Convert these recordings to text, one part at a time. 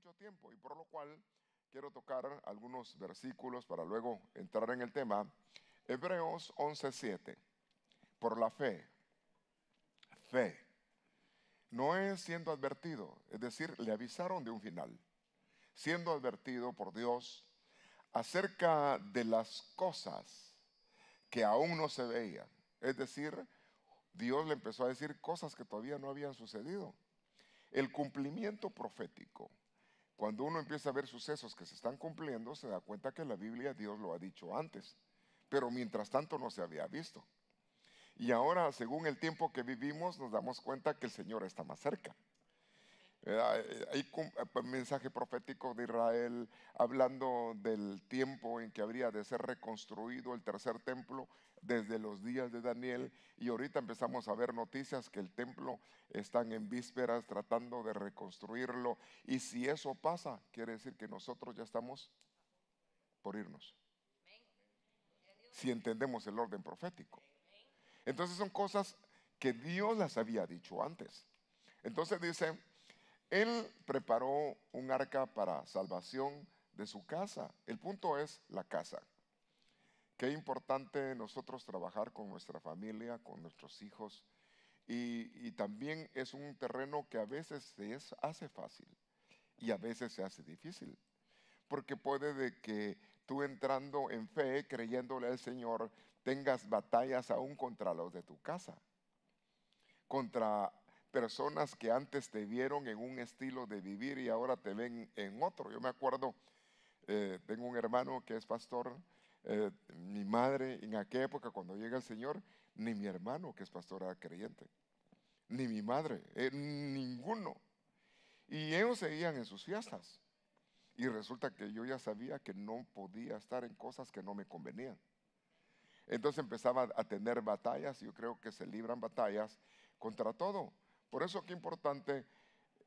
mucho tiempo y por lo cual quiero tocar algunos versículos para luego entrar en el tema. Hebreos 11:7. Por la fe, Noé siendo advertido, es decir, le avisaron de un final, siendo advertido por Dios acerca de las cosas que aún no se veían. Es decir, Dios le empezó a decir cosas que todavía no habían sucedido. El cumplimiento profético. Cuando uno empieza a ver sucesos que se están cumpliendo, se da cuenta que la Biblia Dios lo ha dicho antes, pero mientras tanto no se había visto. Y ahora, según el tiempo que vivimos, nos damos cuenta que el Señor está más cerca. Hay un mensaje profético de Israel hablando del tiempo en que habría de ser reconstruido el tercer templo desde los días de Daniel, y ahorita empezamos a ver noticias que el templo están en vísperas tratando de reconstruirlo, y si eso pasa, quiere decir que nosotros ya estamos por irnos, si entendemos el orden profético. Entonces son cosas que Dios las había dicho antes. Entonces dice: Él preparó un arca para salvación de su casa. El punto es la casa. Qué importante nosotros trabajar con nuestra familia, con nuestros hijos. Y también es un terreno que a veces se hace fácil y a veces se hace difícil. Porque puede de que tú entrando en fe, creyéndole al Señor, tengas batallas aún contra los de tu casa. Contra personas que antes te vieron en un estilo de vivir y ahora te ven en otro. Yo me acuerdo, tengo un hermano que es pastor, mi madre en aquella época cuando llega el Señor, ni mi hermano que es pastor era creyente, ni mi madre, ninguno. Y ellos seguían en sus fiestas. Y resulta que yo ya sabía que no podía estar en cosas que no me convenían. Entonces empezaba a tener batallas, y yo creo que se libran batallas contra todo. Por eso es importante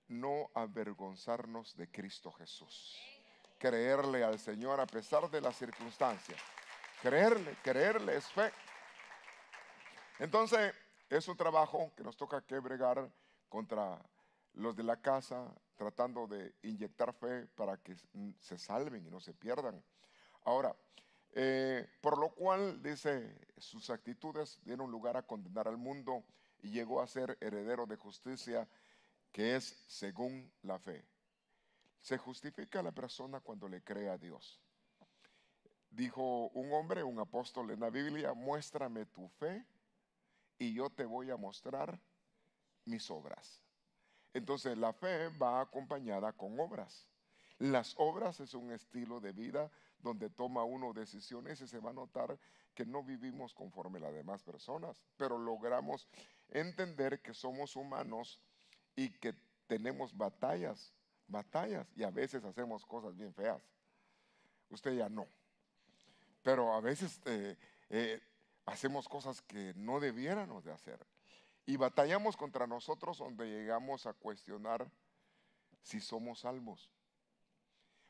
no avergonzarnos de Cristo Jesús. Creerle al Señor a pesar de las circunstancias. Creerle es fe. Entonces es un trabajo que nos toca que bregar contra los de la casa, tratando de inyectar fe para que se salven y no se pierdan. Ahora, por lo cual, dice, sus actitudes dieron lugar a condenar al mundo y llegó a ser heredero de justicia, que es según la fe. Se justifica a la persona cuando le cree a Dios. Dijo un hombre, un apóstol en la Biblia: muéstrame tu fe y yo te voy a mostrar mis obras. Entonces la fe va acompañada con obras. Las obras es un estilo de vida donde toma uno decisiones y se va a notar que no vivimos conforme a las demás personas, pero logramos entender que somos humanos y que tenemos batallas y a veces hacemos cosas bien feas. Usted ya no, pero a veces hacemos cosas que no debiéramos de hacer. Y batallamos contra nosotros donde llegamos a cuestionar si somos salvos.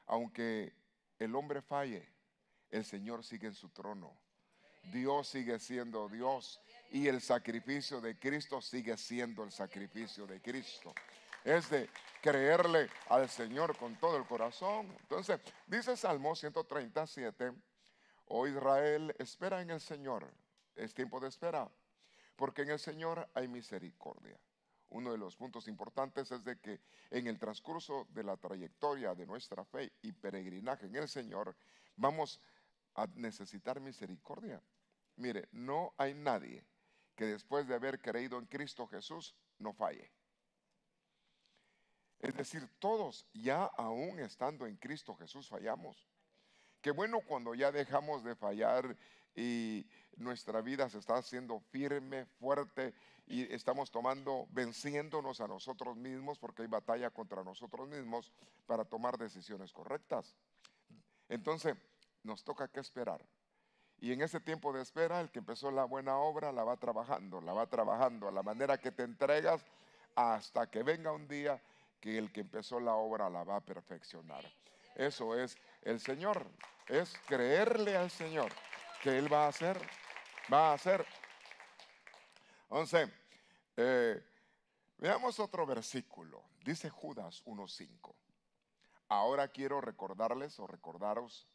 Aunque el hombre falle, el Señor sigue en su trono. Dios sigue siendo Dios y el sacrificio de Cristo sigue siendo el sacrificio de Cristo. Es de creerle al Señor con todo el corazón. Entonces, dice Salmo 137, oh Israel, espera en el Señor. Es tiempo de espera, porque en el Señor hay misericordia. Uno de los puntos importantes es de que en el transcurso de la trayectoria de nuestra fe y peregrinaje en el Señor, vamos a necesitar misericordia. Mire, no hay nadie que después de haber creído en Cristo Jesús no falle. Es decir, todos ya aún estando en Cristo Jesús fallamos. Qué bueno cuando ya dejamos de fallar y nuestra vida se está haciendo firme, fuerte, y estamos venciéndonos a nosotros mismos, porque hay batalla contra nosotros mismos para tomar decisiones correctas. Entonces nos toca que esperar. Y en ese tiempo de espera, el que empezó la buena obra la va trabajando a la manera que te entregas, hasta que venga un día que el que empezó la obra la va a perfeccionar. Eso es el Señor, es creerle al Señor que Él va a hacer. Entonces, veamos otro versículo. Dice Judas 1:5. Ahora quiero recordarles o recordaros,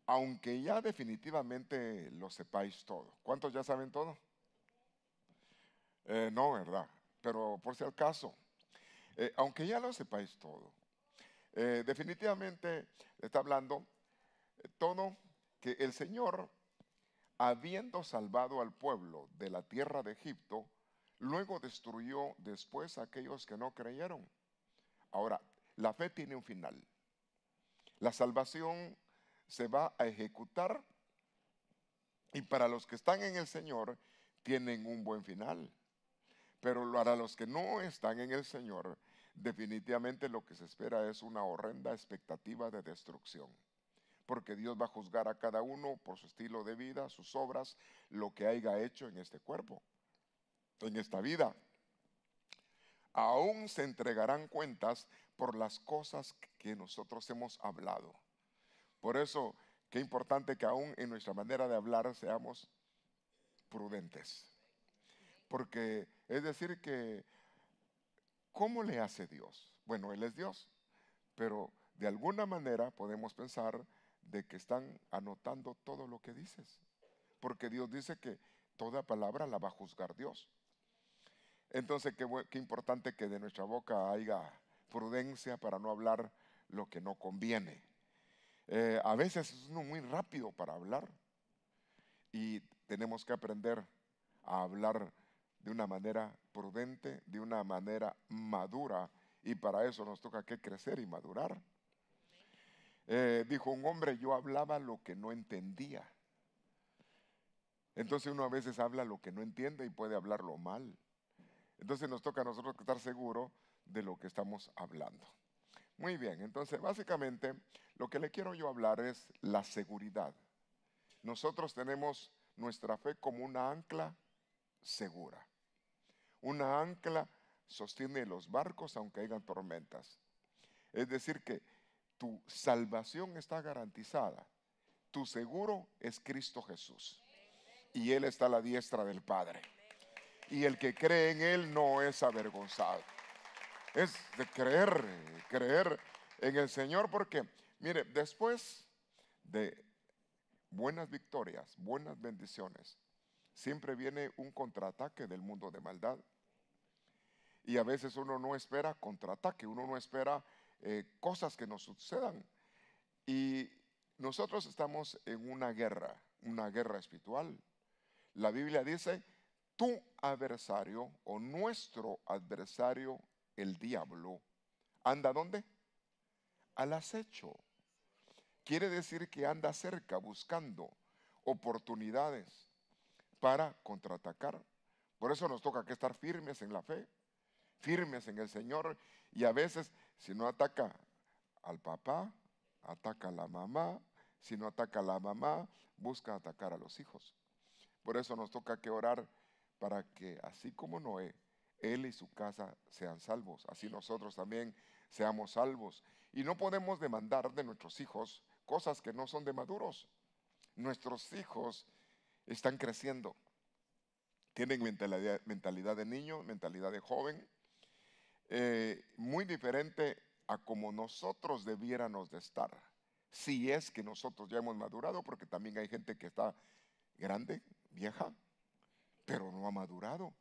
aunque ya definitivamente lo sepáis todo. ¿Cuántos ya saben todo? No, ¿verdad? Pero por si acaso, aunque ya lo sepáis todo, definitivamente está hablando todo que el Señor, habiendo salvado al pueblo de la tierra de Egipto, luego destruyó después a aquellos que no creyeron. Ahora, la fe tiene un final. La salvación se va a ejecutar y para los que están en el Señor tienen un buen final. Pero para los que no están en el Señor, definitivamente lo que se espera es una horrenda expectativa de destrucción. Porque Dios va a juzgar a cada uno por su estilo de vida, sus obras, lo que haya hecho en este cuerpo, en esta vida. Aún se entregarán cuentas por las cosas que nosotros hemos hablado. Por eso, qué importante que aún en nuestra manera de hablar seamos prudentes. Porque es decir que, ¿cómo le hace Dios? Bueno, Él es Dios, pero de alguna manera podemos pensar de que están anotando todo lo que dices. Porque Dios dice que toda palabra la va a juzgar Dios. Entonces, qué importante que de nuestra boca haya prudencia para no hablar lo que no conviene. A veces es uno muy rápido para hablar y tenemos que aprender a hablar de una manera prudente, de una manera madura, y para eso nos toca que crecer y madurar. Dijo un hombre, yo hablaba lo que no entendía. Entonces uno a veces habla lo que no entiende y puede hablarlo mal. Entonces nos toca a nosotros estar seguros de lo que estamos hablando. Muy bien, entonces básicamente lo que le quiero yo hablar es la seguridad. Nosotros tenemos nuestra fe como una ancla segura. Una ancla sostiene los barcos aunque hayan tormentas. Es decir que tu salvación está garantizada. Tu seguro es Cristo Jesús. Y Él está a la diestra del Padre. Y el que cree en Él no es avergonzado. Es de creer en el Señor, porque, mire, después de buenas victorias, buenas bendiciones, siempre viene un contraataque del mundo de maldad. Y a veces uno no espera contraataque, uno no espera cosas que nos sucedan. Y nosotros estamos en una guerra espiritual. La Biblia dice, tu adversario o nuestro adversario, el diablo, ¿anda dónde? Al acecho. Quiere decir que anda cerca buscando oportunidades para contraatacar. Por eso nos toca que estar firmes en la fe, firmes en el Señor. Y a veces, si no ataca al papá, ataca a la mamá. Si no ataca a la mamá, busca atacar a los hijos. Por eso nos toca que orar para que, así como Noé, él y su casa sean salvos, así nosotros también seamos salvos. Y no podemos demandar de nuestros hijos cosas que no son de maduros. Nuestros hijos están creciendo, tienen mentalidad de niño, mentalidad de joven, muy diferente a como nosotros debiéramos de estar. Si es que nosotros ya hemos madurado, porque también hay gente que está grande, vieja, pero no ha madurado.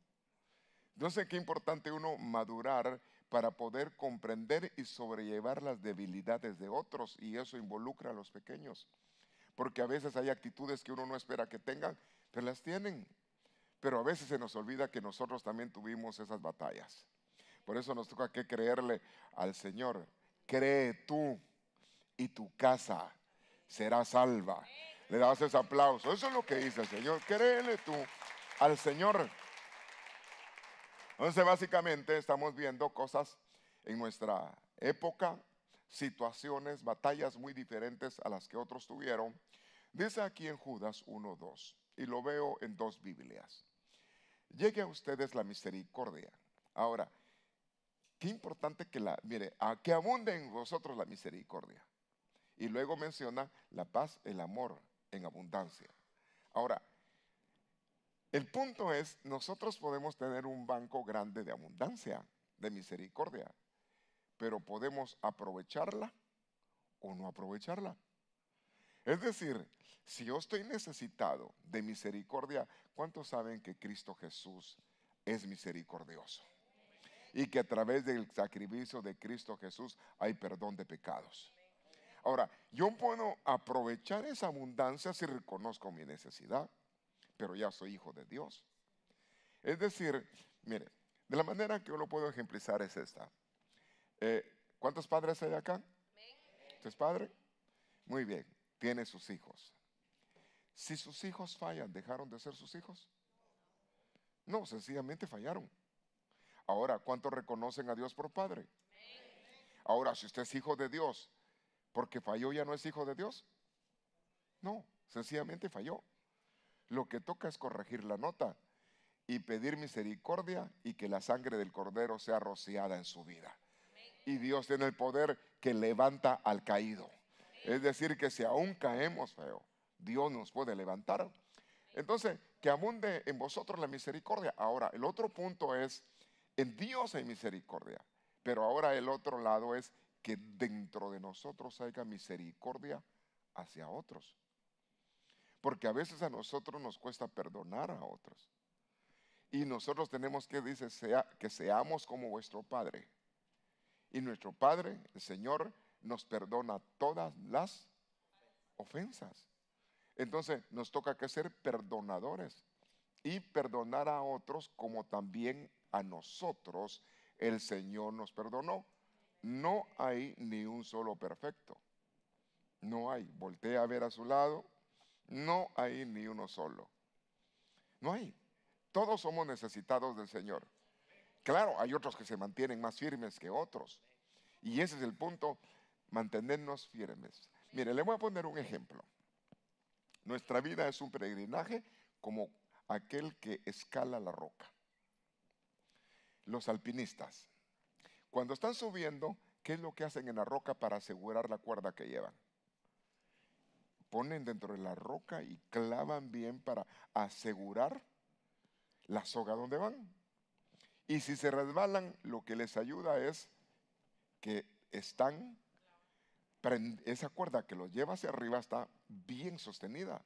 Entonces, qué importante uno madurar para poder comprender y sobrellevar las debilidades de otros, y eso involucra a los pequeños. Porque a veces hay actitudes que uno no espera que tengan, pero las tienen. Pero a veces se nos olvida que nosotros también tuvimos esas batallas. Por eso nos toca que creerle al Señor. Cree tú y tu casa será salva. Le das ese aplauso. Eso es lo que dice el Señor. Créele tú al Señor. Entonces, básicamente estamos viendo cosas en nuestra época, situaciones, batallas muy diferentes a las que otros tuvieron. Dice aquí en Judas 1:2, y lo veo en dos Biblias. Llegue a ustedes la misericordia. Ahora, qué importante que mire, a que abunde en vosotros la misericordia. Y luego menciona la paz, el amor en abundancia. Ahora, el punto es, nosotros podemos tener un banco grande de abundancia, de misericordia, pero podemos aprovecharla o no aprovecharla. Es decir, si yo estoy necesitado de misericordia, ¿cuántos saben que Cristo Jesús es misericordioso? Y que a través del sacrificio de Cristo Jesús hay perdón de pecados. Ahora, yo puedo aprovechar esa abundancia si reconozco mi necesidad, pero ya soy hijo de Dios. Es decir, mire, de la manera que yo lo puedo ejemplizar es esta. ¿Cuántos padres hay acá? ¿Usted es padre? Muy bien, tiene sus hijos. Si sus hijos fallan, ¿dejaron de ser sus hijos? No, sencillamente fallaron. Ahora, ¿cuántos reconocen a Dios por padre? Ahora, si usted es hijo de Dios, porque falló ya no es hijo de Dios. No, sencillamente falló. Lo que toca es corregir la nota y pedir misericordia y que la sangre del Cordero sea rociada en su vida. Y Dios tiene el poder que levanta al caído. Es decir, que si aún caemos feo, Dios nos puede levantar. Entonces, que abunde en vosotros la misericordia. Ahora, el otro punto es, en Dios hay misericordia. Pero ahora el otro lado es que dentro de nosotros haya misericordia hacia otros. Porque a veces a nosotros nos cuesta perdonar a otros. Y nosotros tenemos que, dice, que seamos como vuestro Padre. Y nuestro Padre, el Señor, nos perdona todas las ofensas. Entonces nos toca que ser perdonadores y perdonar a otros como también a nosotros el Señor nos perdonó. No hay ni un solo perfecto. No hay. Voltea a ver a su lado. No hay ni uno solo. No hay. Todos somos necesitados del Señor. Claro, hay otros que se mantienen más firmes que otros. Y ese es el punto, mantenernos firmes. Mire, le voy a poner un ejemplo. Nuestra vida es un peregrinaje como aquel que escala la roca. Los alpinistas, cuando están subiendo, ¿qué es lo que hacen en la roca para asegurar la cuerda que llevan? Ponen dentro de la roca y clavan bien para asegurar la soga donde van. Y si se resbalan, lo que les ayuda es que esa cuerda que los lleva hacia arriba está bien sostenida.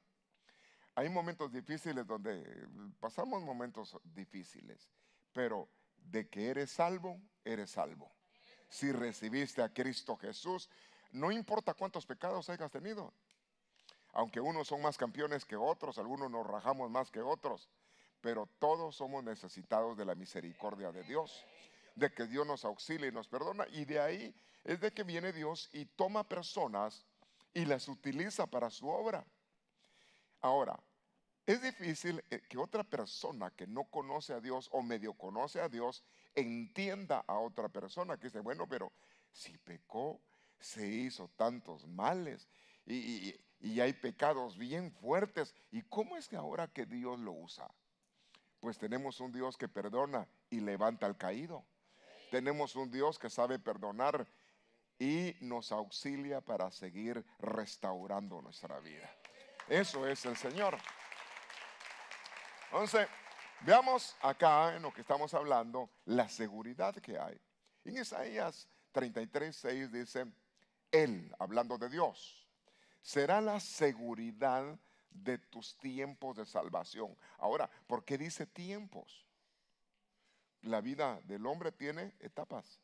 Hay momentos difíciles donde pasamos momentos difíciles, pero de que eres salvo, eres salvo. Si recibiste a Cristo Jesús, no importa cuántos pecados hayas tenido. Aunque unos son más campeones que otros, algunos nos rajamos más que otros, pero todos somos necesitados de la misericordia de Dios, de que Dios nos auxilie y nos perdona. Y de ahí es de que viene Dios y toma personas y las utiliza para su obra. Ahora, es difícil que otra persona que no conoce a Dios o medio conoce a Dios entienda a otra persona que dice, bueno, pero si pecó, se hizo tantos males y hay pecados bien fuertes. ¿Y cómo es que ahora que Dios lo usa? Pues tenemos un Dios que perdona y levanta al caído. Tenemos un Dios que sabe perdonar y nos auxilia para seguir restaurando nuestra vida. Eso es el Señor. Entonces, veamos acá en lo que estamos hablando, la seguridad que hay. En Isaías 33:6 dice, Él, hablando de Dios, será la seguridad de tus tiempos de salvación. Ahora, ¿por qué dice tiempos? La vida del hombre tiene etapas.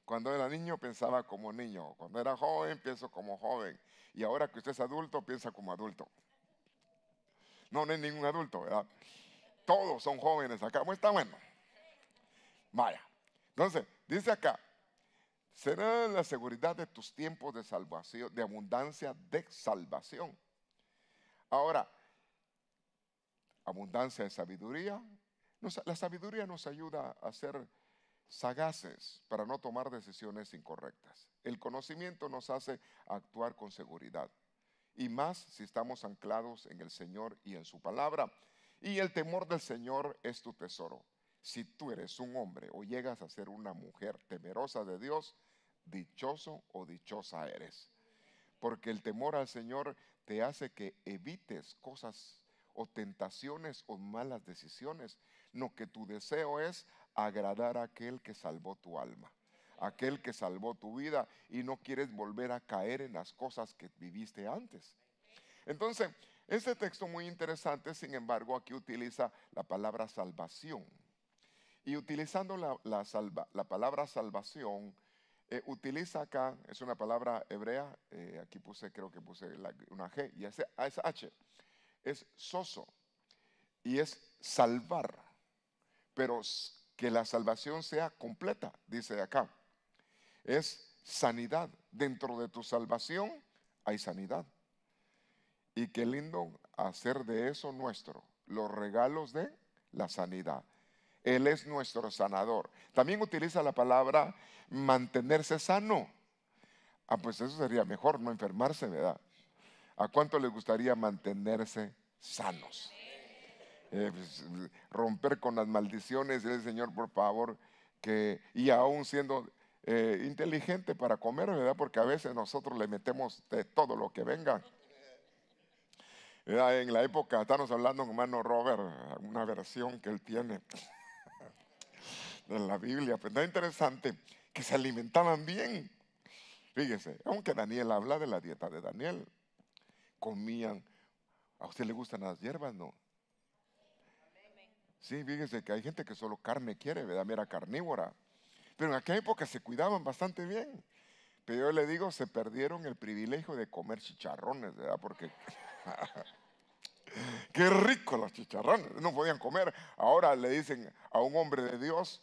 Cuando era niño pensaba como niño, cuando era joven pienso como joven, y ahora que usted es adulto piensa como adulto. No es ningún adulto, ¿verdad? Todos son jóvenes acá. ¿Cómo está? Bueno. Vaya. Entonces, dice acá, será la seguridad de tus tiempos de salvación, de abundancia de salvación. Ahora, abundancia de sabiduría. La sabiduría nos ayuda a ser sagaces para no tomar decisiones incorrectas. El conocimiento nos hace actuar con seguridad. Y más si estamos anclados en el Señor y en su palabra. Y el temor del Señor es tu tesoro. Si tú eres un hombre o llegas a ser una mujer temerosa de Dios, dichoso o dichosa eres. Porque el temor al Señor te hace que evites cosas o tentaciones o malas decisiones. No, que tu deseo es agradar a aquel que salvó tu alma. aquel que salvó tu vida y no quieres volver a caer en las cosas que viviste antes. Entonces, este texto muy interesante, sin embargo, aquí utiliza la palabra salvación. Y utilizando la palabra salvación, utiliza acá, es una palabra hebrea, aquí creo que puse una G, y ese H, es soso, y es salvar, pero que la salvación sea completa, dice acá. Es sanidad. Dentro de tu salvación hay sanidad. Y qué lindo hacer de eso nuestro, los regalos de la sanidad. Él es nuestro sanador. También utiliza la palabra mantenerse sano. Pues eso sería mejor, no enfermarse, ¿verdad? ¿A cuánto les gustaría mantenerse sanos? Pues, romper con las maldiciones del Señor, por favor, y aún siendo inteligente para comer, ¿verdad? Porque a veces nosotros le metemos de todo lo que venga. ¿Verdad? En la época, estamos hablando con hermano Robert, una versión que él tiene de la Biblia, pues es interesante que se alimentaban bien. Fíjese, aunque Daniel habla de la dieta de Daniel, comían. ¿A usted le gustan las hierbas, no? Sí, fíjese que hay gente que solo carne quiere, ¿verdad? Mira, carnívora. Pero en aquella época se cuidaban bastante bien. Pero yo le digo, se perdieron el privilegio de comer chicharrones, ¿verdad? Porque qué rico los chicharrones, no podían comer. Ahora le dicen a un hombre de Dios,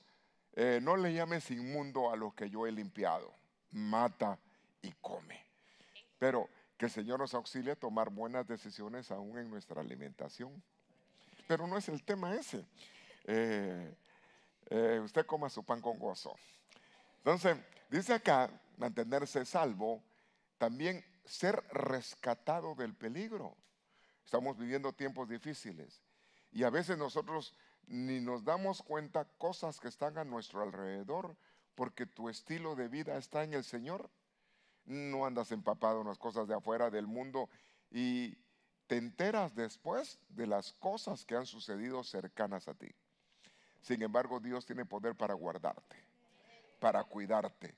no le llames inmundo a lo que yo he limpiado, mata y come. Pero que el Señor nos auxilie a tomar buenas decisiones aún en nuestra alimentación. Pero no es el tema ese. Usted coma su pan con gozo. Entonces, dice acá, mantenerse salvo, también ser rescatado del peligro. Estamos viviendo tiempos difíciles y a veces nosotros ni nos damos cuenta cosas que están a nuestro alrededor porque tu estilo de vida está en el Señor. No andas empapado en las cosas de afuera del mundo y te enteras después de las cosas que han sucedido cercanas a ti. Sin embargo, Dios tiene poder para guardarte, para cuidarte.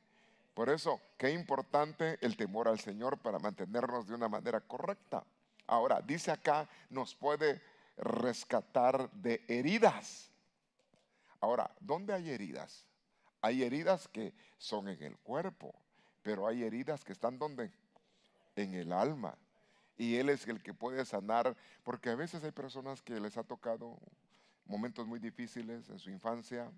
Por eso, qué importante el temor al Señor para mantenernos de una manera correcta. Ahora, dice acá, nos puede rescatar de heridas. Ahora, ¿dónde hay heridas? Hay heridas que son en el cuerpo, pero hay heridas que están ¿dónde? En el alma. Y Él es el que puede sanar, porque a veces hay personas que les ha tocado momentos muy difíciles en su infancia,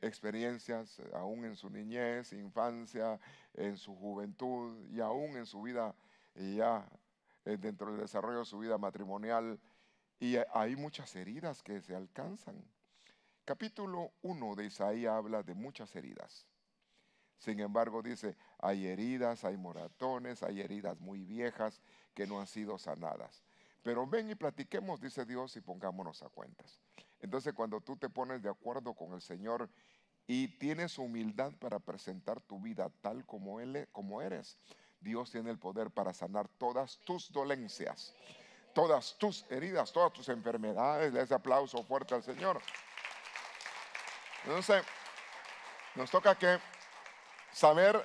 experiencias aún en su niñez, infancia, en su juventud y aún en su vida ya dentro del desarrollo de su vida matrimonial, y hay muchas heridas que se alcanzan. Capítulo 1 de Isaías habla de muchas heridas. Sin embargo, dice, hay heridas, hay moratones, hay heridas muy viejas que no han sido sanadas. Pero ven y platiquemos, dice Dios, y pongámonos a cuentas. Entonces, cuando tú te pones de acuerdo con el Señor y tienes humildad para presentar tu vida tal como eres, Dios tiene el poder para sanar todas tus dolencias, todas tus heridas, todas tus enfermedades. Le das aplauso fuerte al Señor. Entonces, nos toca que saber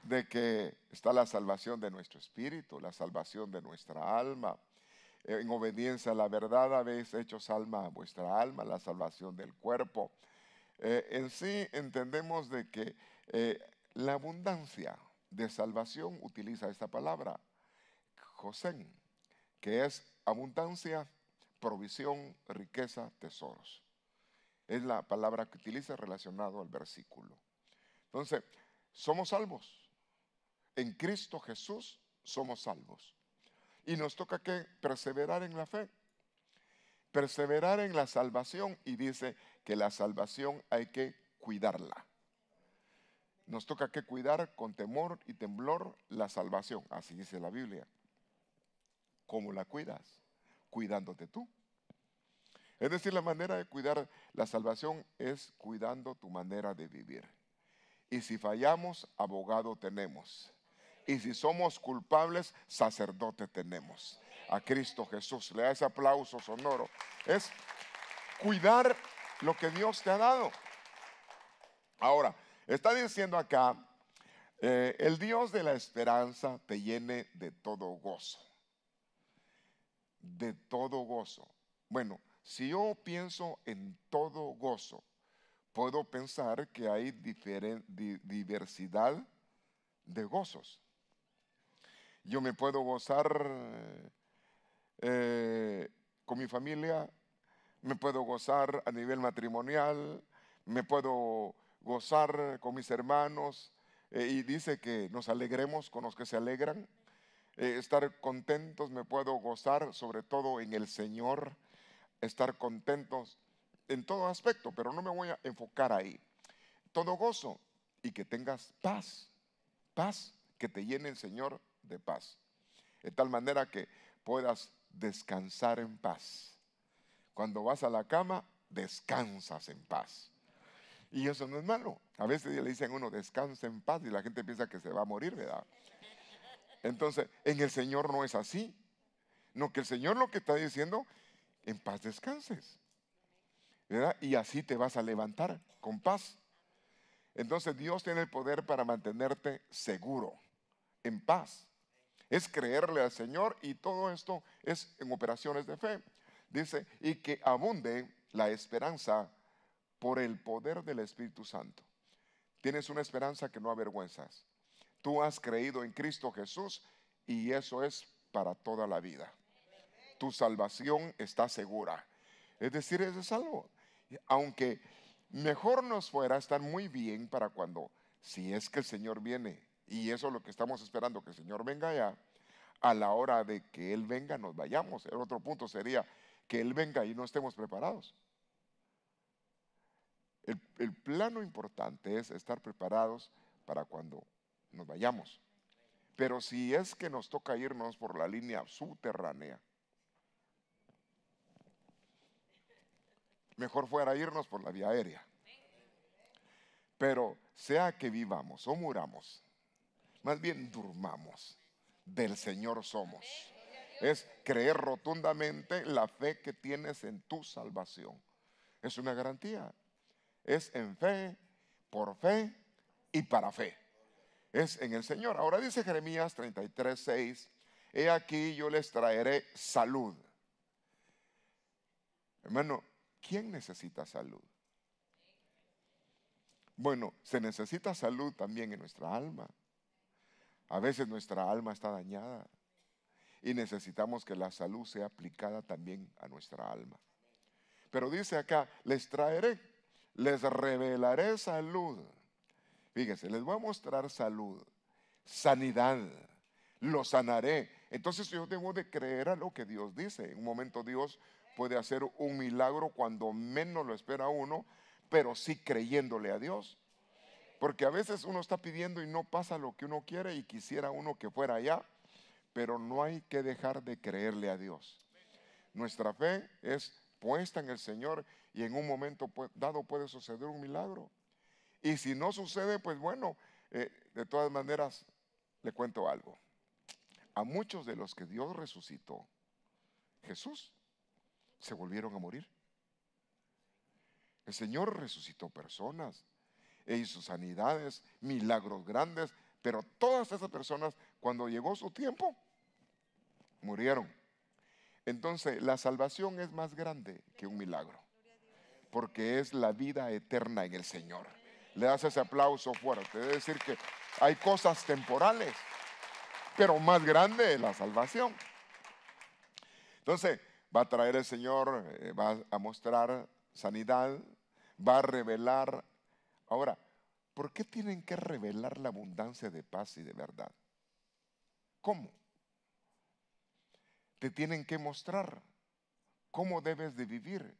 de que está la salvación de nuestro espíritu, la salvación de nuestra alma. En obediencia a la verdad habéis hecho salva a vuestra alma, la salvación del cuerpo. En sí entendemos de que la abundancia de salvación utiliza esta palabra, Josén, que es abundancia, provisión, riqueza, tesoros. Es la palabra que utiliza relacionado al versículo. Entonces, somos salvos. En Cristo Jesús somos salvos. Y nos toca que perseverar en la fe, perseverar en la salvación, y dice que la salvación hay que cuidarla. Nos toca que cuidar con temor y temblor la salvación, así dice la Biblia. ¿Cómo la cuidas? Cuidándote tú. Es decir, la manera de cuidar la salvación es cuidando tu manera de vivir. Y si fallamos, abogado tenemos. Y si somos culpables, sacerdote tenemos. A Cristo Jesús. Le da ese aplauso sonoro. Es cuidar lo que Dios te ha dado. Ahora, Está diciendo acá, el Dios de la esperanza te llene de todo gozo. De todo gozo. Bueno, si yo pienso en todo gozo, puedo pensar que hay diversidad de gozos. Yo me puedo gozar con mi familia, me puedo gozar a nivel matrimonial, me puedo gozar con mis hermanos, y dice que nos alegremos con los que se alegran. Estar contentos, me puedo gozar sobre todo en el Señor, estar contentos en todo aspecto, pero no me voy a enfocar ahí. Todo gozo y que tengas paz, paz, que te llene el Señor de paz, de tal manera que puedas descansar en paz. Cuando vas a la cama, descansas en paz. Y eso no es malo. A veces le dicen a uno, descansa en paz, y la gente piensa que se va a morir, ¿verdad? Entonces, en el Señor no es así. No, que el Señor lo que está diciendo, en paz descanses, ¿verdad? Y así te vas a levantar con paz. Entonces Dios tiene el poder para mantenerte seguro, en paz. Es creerle al Señor, y todo esto es en operaciones de fe. Dice, y que abunde la esperanza por el poder del Espíritu Santo. Tienes una esperanza que no avergüenzas. Tú has creído en Cristo Jesús y eso es para toda la vida. Tu salvación está segura. Es decir, eres salvo. Aunque mejor nos fuera estar muy bien para cuando, si es que el Señor viene, y eso es lo que estamos esperando, que el Señor venga ya, a la hora de que Él venga nos vayamos. El otro punto sería que Él venga y no estemos preparados. El plano importante es estar preparados para cuando nos vayamos. Pero si es que nos toca irnos por la línea subterránea, mejor fuera irnos por la vía aérea. Pero sea que vivamos o muramos, más bien durmamos, del Señor somos. Es creer rotundamente la fe que tienes en tu salvación. Es una garantía. Es en fe, por fe y para fe. Es en el Señor. Ahora dice Jeremías 33:6, he aquí yo les traeré salud. Hermano, ¿quién necesita salud? Bueno, se necesita salud también en nuestra alma. A veces nuestra alma está dañada y necesitamos que la salud sea aplicada también a nuestra alma. Pero dice acá, les traeré, les revelaré salud. Fíjense, les voy a mostrar salud, sanidad, lo sanaré. Entonces yo debo de creer a lo que Dios dice. En un momento Dios puede hacer un milagro cuando menos lo espera uno, pero sí creyéndole a Dios. Porque a veces uno está pidiendo y no pasa lo que uno quiere y quisiera uno que fuera allá, pero no hay que dejar de creerle a Dios. Nuestra fe es puesta en el Señor y en un momento dado puede suceder un milagro. Y si no sucede, pues bueno, de todas maneras le cuento algo. A muchos de los que Dios resucitó, Jesús, se volvieron a morir. El Señor resucitó personas e hizo sanidades, milagros grandes, pero todas esas personas, cuando llegó su tiempo, murieron. Entonces, la salvación es más grande que un milagro, porque es la vida eterna en el Señor. Le das ese aplauso fuerte. Es decir que hay cosas temporales, pero más grande es la salvación. Entonces, va a traer el Señor, va a mostrar sanidad, va a revelar. Ahora, ¿por qué tienen que revelar la abundancia de paz y de verdad? ¿Cómo? Te tienen que mostrar cómo debes de vivir.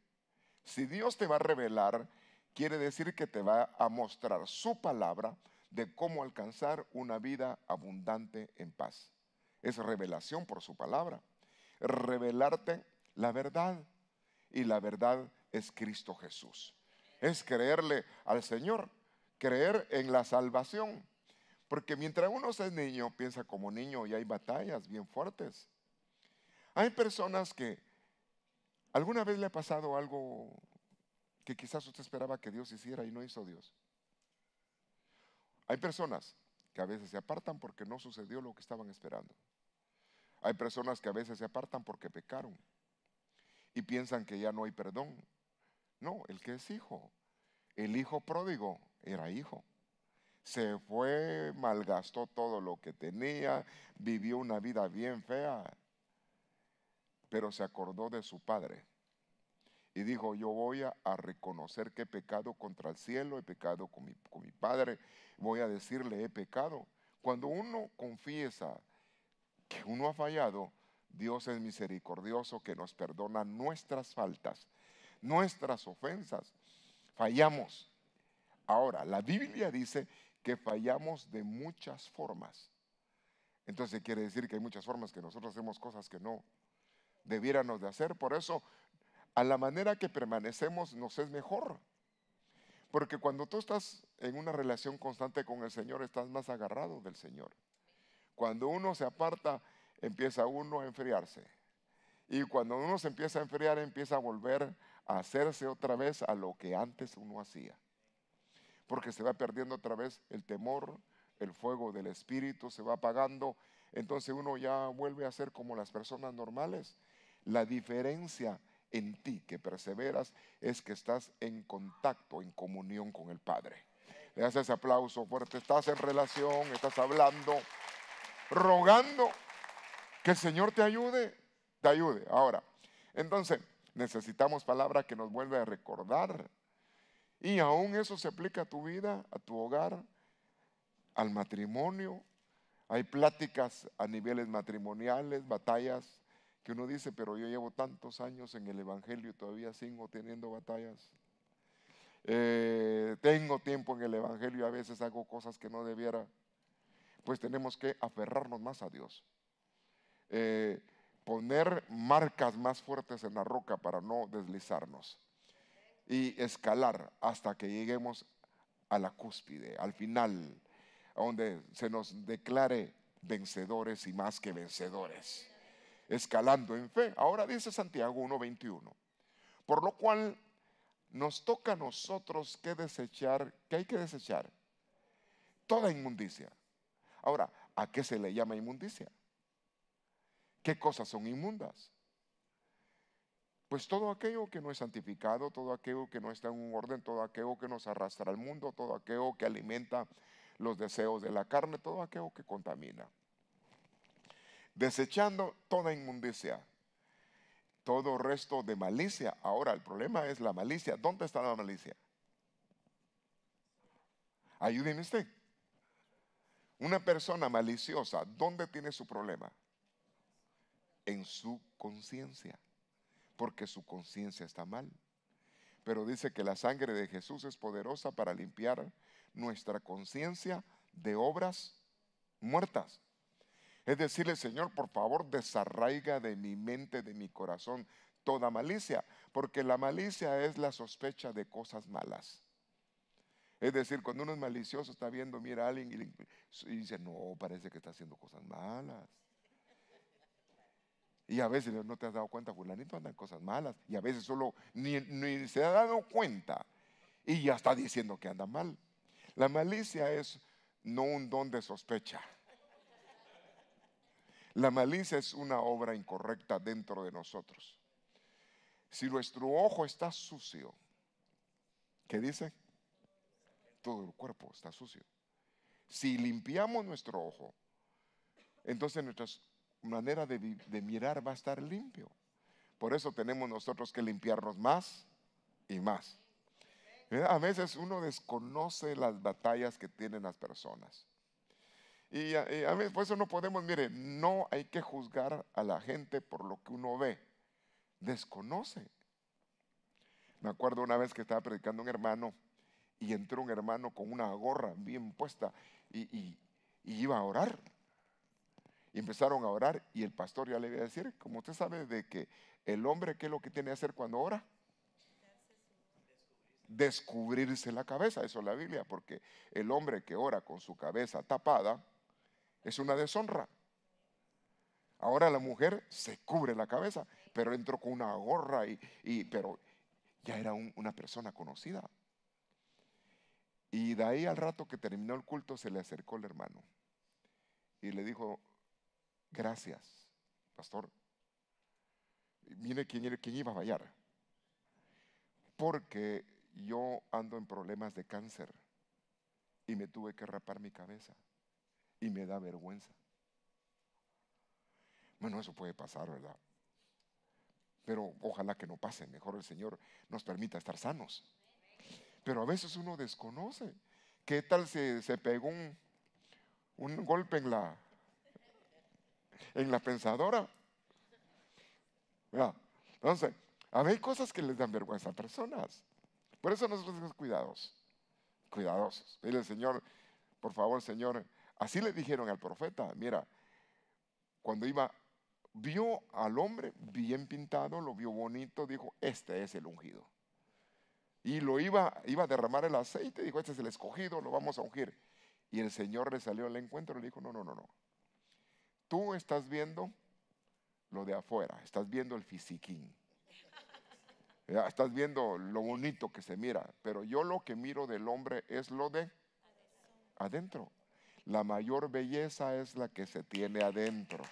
Si Dios te va a revelar, quiere decir que te va a mostrar su palabra de cómo alcanzar una vida abundante en paz. Es revelación por su palabra. Revelarte la verdad, y la verdad es Cristo Jesús. Es creerle al Señor, creer en la salvación. Porque mientras uno es niño, piensa como niño y hay batallas bien fuertes. Hay personas que alguna vez le ha pasado algo que quizás usted esperaba que Dios hiciera y no hizo Dios. Hay personas que a veces se apartan porque no sucedió lo que estaban esperando. Hay personas que a veces se apartan porque pecaron y piensan que ya no hay perdón. No, el que es hijo, el hijo pródigo era hijo. Se fue, malgastó todo lo que tenía, vivió una vida bien fea, pero se acordó de su padre. Y dijo, yo voy a reconocer que he pecado contra el cielo, he pecado con mi padre, voy a decirle he pecado. Cuando uno confiesa que uno ha fallado, Dios es misericordioso que nos perdona nuestras faltas, nuestras ofensas. Fallamos. Ahora, la Biblia dice que fallamos de muchas formas. Entonces quiere decir que hay muchas formas que nosotros hacemos cosas que no debiéramos de hacer. Por eso, a la manera que permanecemos nos es mejor. Porque cuando tú estás en una relación constante con el Señor, estás más agarrado del Señor. Cuando uno se aparta, empieza uno a enfriarse. Y cuando uno se empieza a enfriar, empieza a volver a hacerse otra vez a lo que antes uno hacía. Porque se va perdiendo otra vez el temor, el fuego del Espíritu se va apagando. Entonces uno ya vuelve a ser como las personas normales. La diferencia en ti que perseveras es que estás en contacto, en comunión con el Padre. Le das ese aplauso fuerte. Estás en relación, estás hablando, rogando que el Señor te ayude. Ahora, entonces necesitamos palabra que nos vuelva a recordar. Y aún eso se aplica a tu vida, a tu hogar, al matrimonio. Hay pláticas a niveles matrimoniales, batallas que uno dice, pero yo llevo tantos años en el Evangelio y todavía sigo teniendo batallas. Tengo tiempo en el Evangelio y a veces hago cosas que no debiera. Pues tenemos que aferrarnos más a Dios. Poner marcas más fuertes en la roca para no deslizarnos. Y escalar hasta que lleguemos a la cúspide, al final, donde se nos declare vencedores y más que vencedores, escalando en fe. Ahora dice Santiago 1:21, por lo cual nos toca a nosotros que desechar, ¿qué hay que desechar? Toda inmundicia. Ahora, ¿a qué se le llama inmundicia? ¿Qué cosas son inmundas? Pues todo aquello que no es santificado, todo aquello que no está en un orden, todo aquello que nos arrastra al mundo, todo aquello que alimenta los deseos de la carne, todo aquello que contamina. Desechando toda inmundicia, todo resto de malicia. Ahora, el problema es la malicia. ¿Dónde está la malicia? Ayúdeme usted. Una persona maliciosa, ¿dónde tiene su problema? En su conciencia. Porque su conciencia está mal. Pero dice que la sangre de Jesús es poderosa para limpiar nuestra conciencia de obras muertas. Es decirle, Señor, por favor, desarraiga de mi mente, de mi corazón, toda malicia. Porque la malicia es la sospecha de cosas malas. Es decir, cuando uno es malicioso, está viendo, mira a alguien y dice, no, parece que está haciendo cosas malas. Y a veces no te has dado cuenta, fulanito anda en cosas malas. Y a veces solo ni se ha dado cuenta. Y ya está diciendo que anda mal. La malicia es no un don de sospecha. La malicia es una obra incorrecta dentro de nosotros. Si nuestro ojo está sucio, ¿qué dice? Todo el cuerpo está sucio. Si limpiamos nuestro ojo, entonces nuestra manera de mirar va a estar limpio. Por eso tenemos nosotros que limpiarnos más y más. A veces uno desconoce las batallas que tienen las personas. Y a veces por eso no podemos, mire, no hay que juzgar a la gente por lo que uno ve. Desconoce. Me acuerdo una vez que estaba predicando un hermano y entró un hermano con una gorra bien puesta y iba a orar. Y empezaron a orar y el pastor ya le iba a decir, como usted sabe de que el hombre, ¿qué es lo que tiene que hacer cuando ora? Descubrirse la cabeza, eso es la Biblia, porque el hombre que ora con su cabeza tapada es una deshonra. Ahora la mujer se cubre la cabeza, pero entró con una gorra pero ya era una persona conocida. Y de ahí al rato que terminó el culto se le acercó el hermano y le dijo, gracias, pastor. Mire quién iba a fallar. Porque yo ando en problemas de cáncer y me tuve que rapar mi cabeza y me da vergüenza. Bueno, eso puede pasar, ¿verdad? Pero ojalá que no pase. Mejor el Señor nos permita estar sanos. Pero a veces uno desconoce. ¿Qué tal se pegó un golpe en la pensadora? ¿Verdad? Entonces, hay cosas que les dan vergüenza a personas. Por eso nosotros somos cuidadosos. Dile al Señor, por favor, Señor. Así le dijeron al profeta, mira, cuando vio al hombre bien pintado, lo vio bonito, dijo, este es el ungido. Y iba a derramar el aceite, dijo, este es el escogido, lo vamos a ungir. Y el Señor le salió al encuentro y le dijo, no. Tú estás viendo lo de afuera, estás viendo el fisiquín. Ya, estás viendo lo bonito que se mira, pero yo lo que miro del hombre es lo de adentro. La mayor belleza es la que se tiene adentro.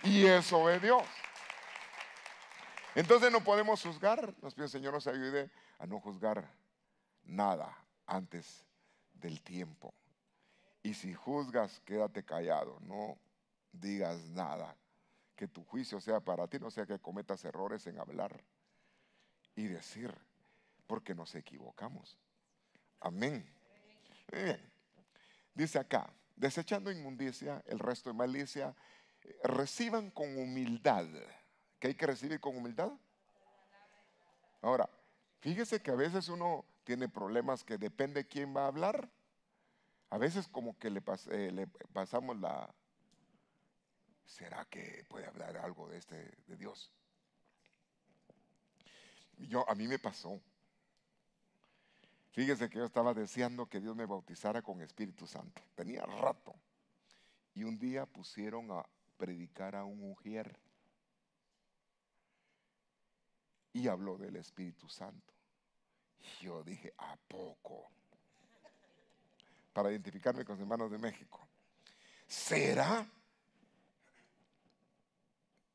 Y eso es Dios. Entonces no podemos juzgar. Nos pide el Señor nos ayude a no juzgar nada antes del tiempo. Y si juzgas, quédate callado, no digas nada. Que tu juicio sea para ti, no sea que cometas errores en hablar y decir, porque nos equivocamos. Amén. Muy bien. Dice acá, desechando inmundicia, el resto de malicia, reciban con humildad. ¿Qué hay que recibir con humildad? Ahora, fíjese que a veces uno tiene problemas que depende quién va a hablar. A veces como que le pasamos ¿será que puede hablar algo de Dios? A mí me pasó. Fíjese que yo estaba deseando que Dios me bautizara con Espíritu Santo. Tenía rato. Y un día pusieron a predicar a un mujer. Y habló del Espíritu Santo. Y yo dije, ¿a poco? Para identificarme con los hermanos de México. ¿Será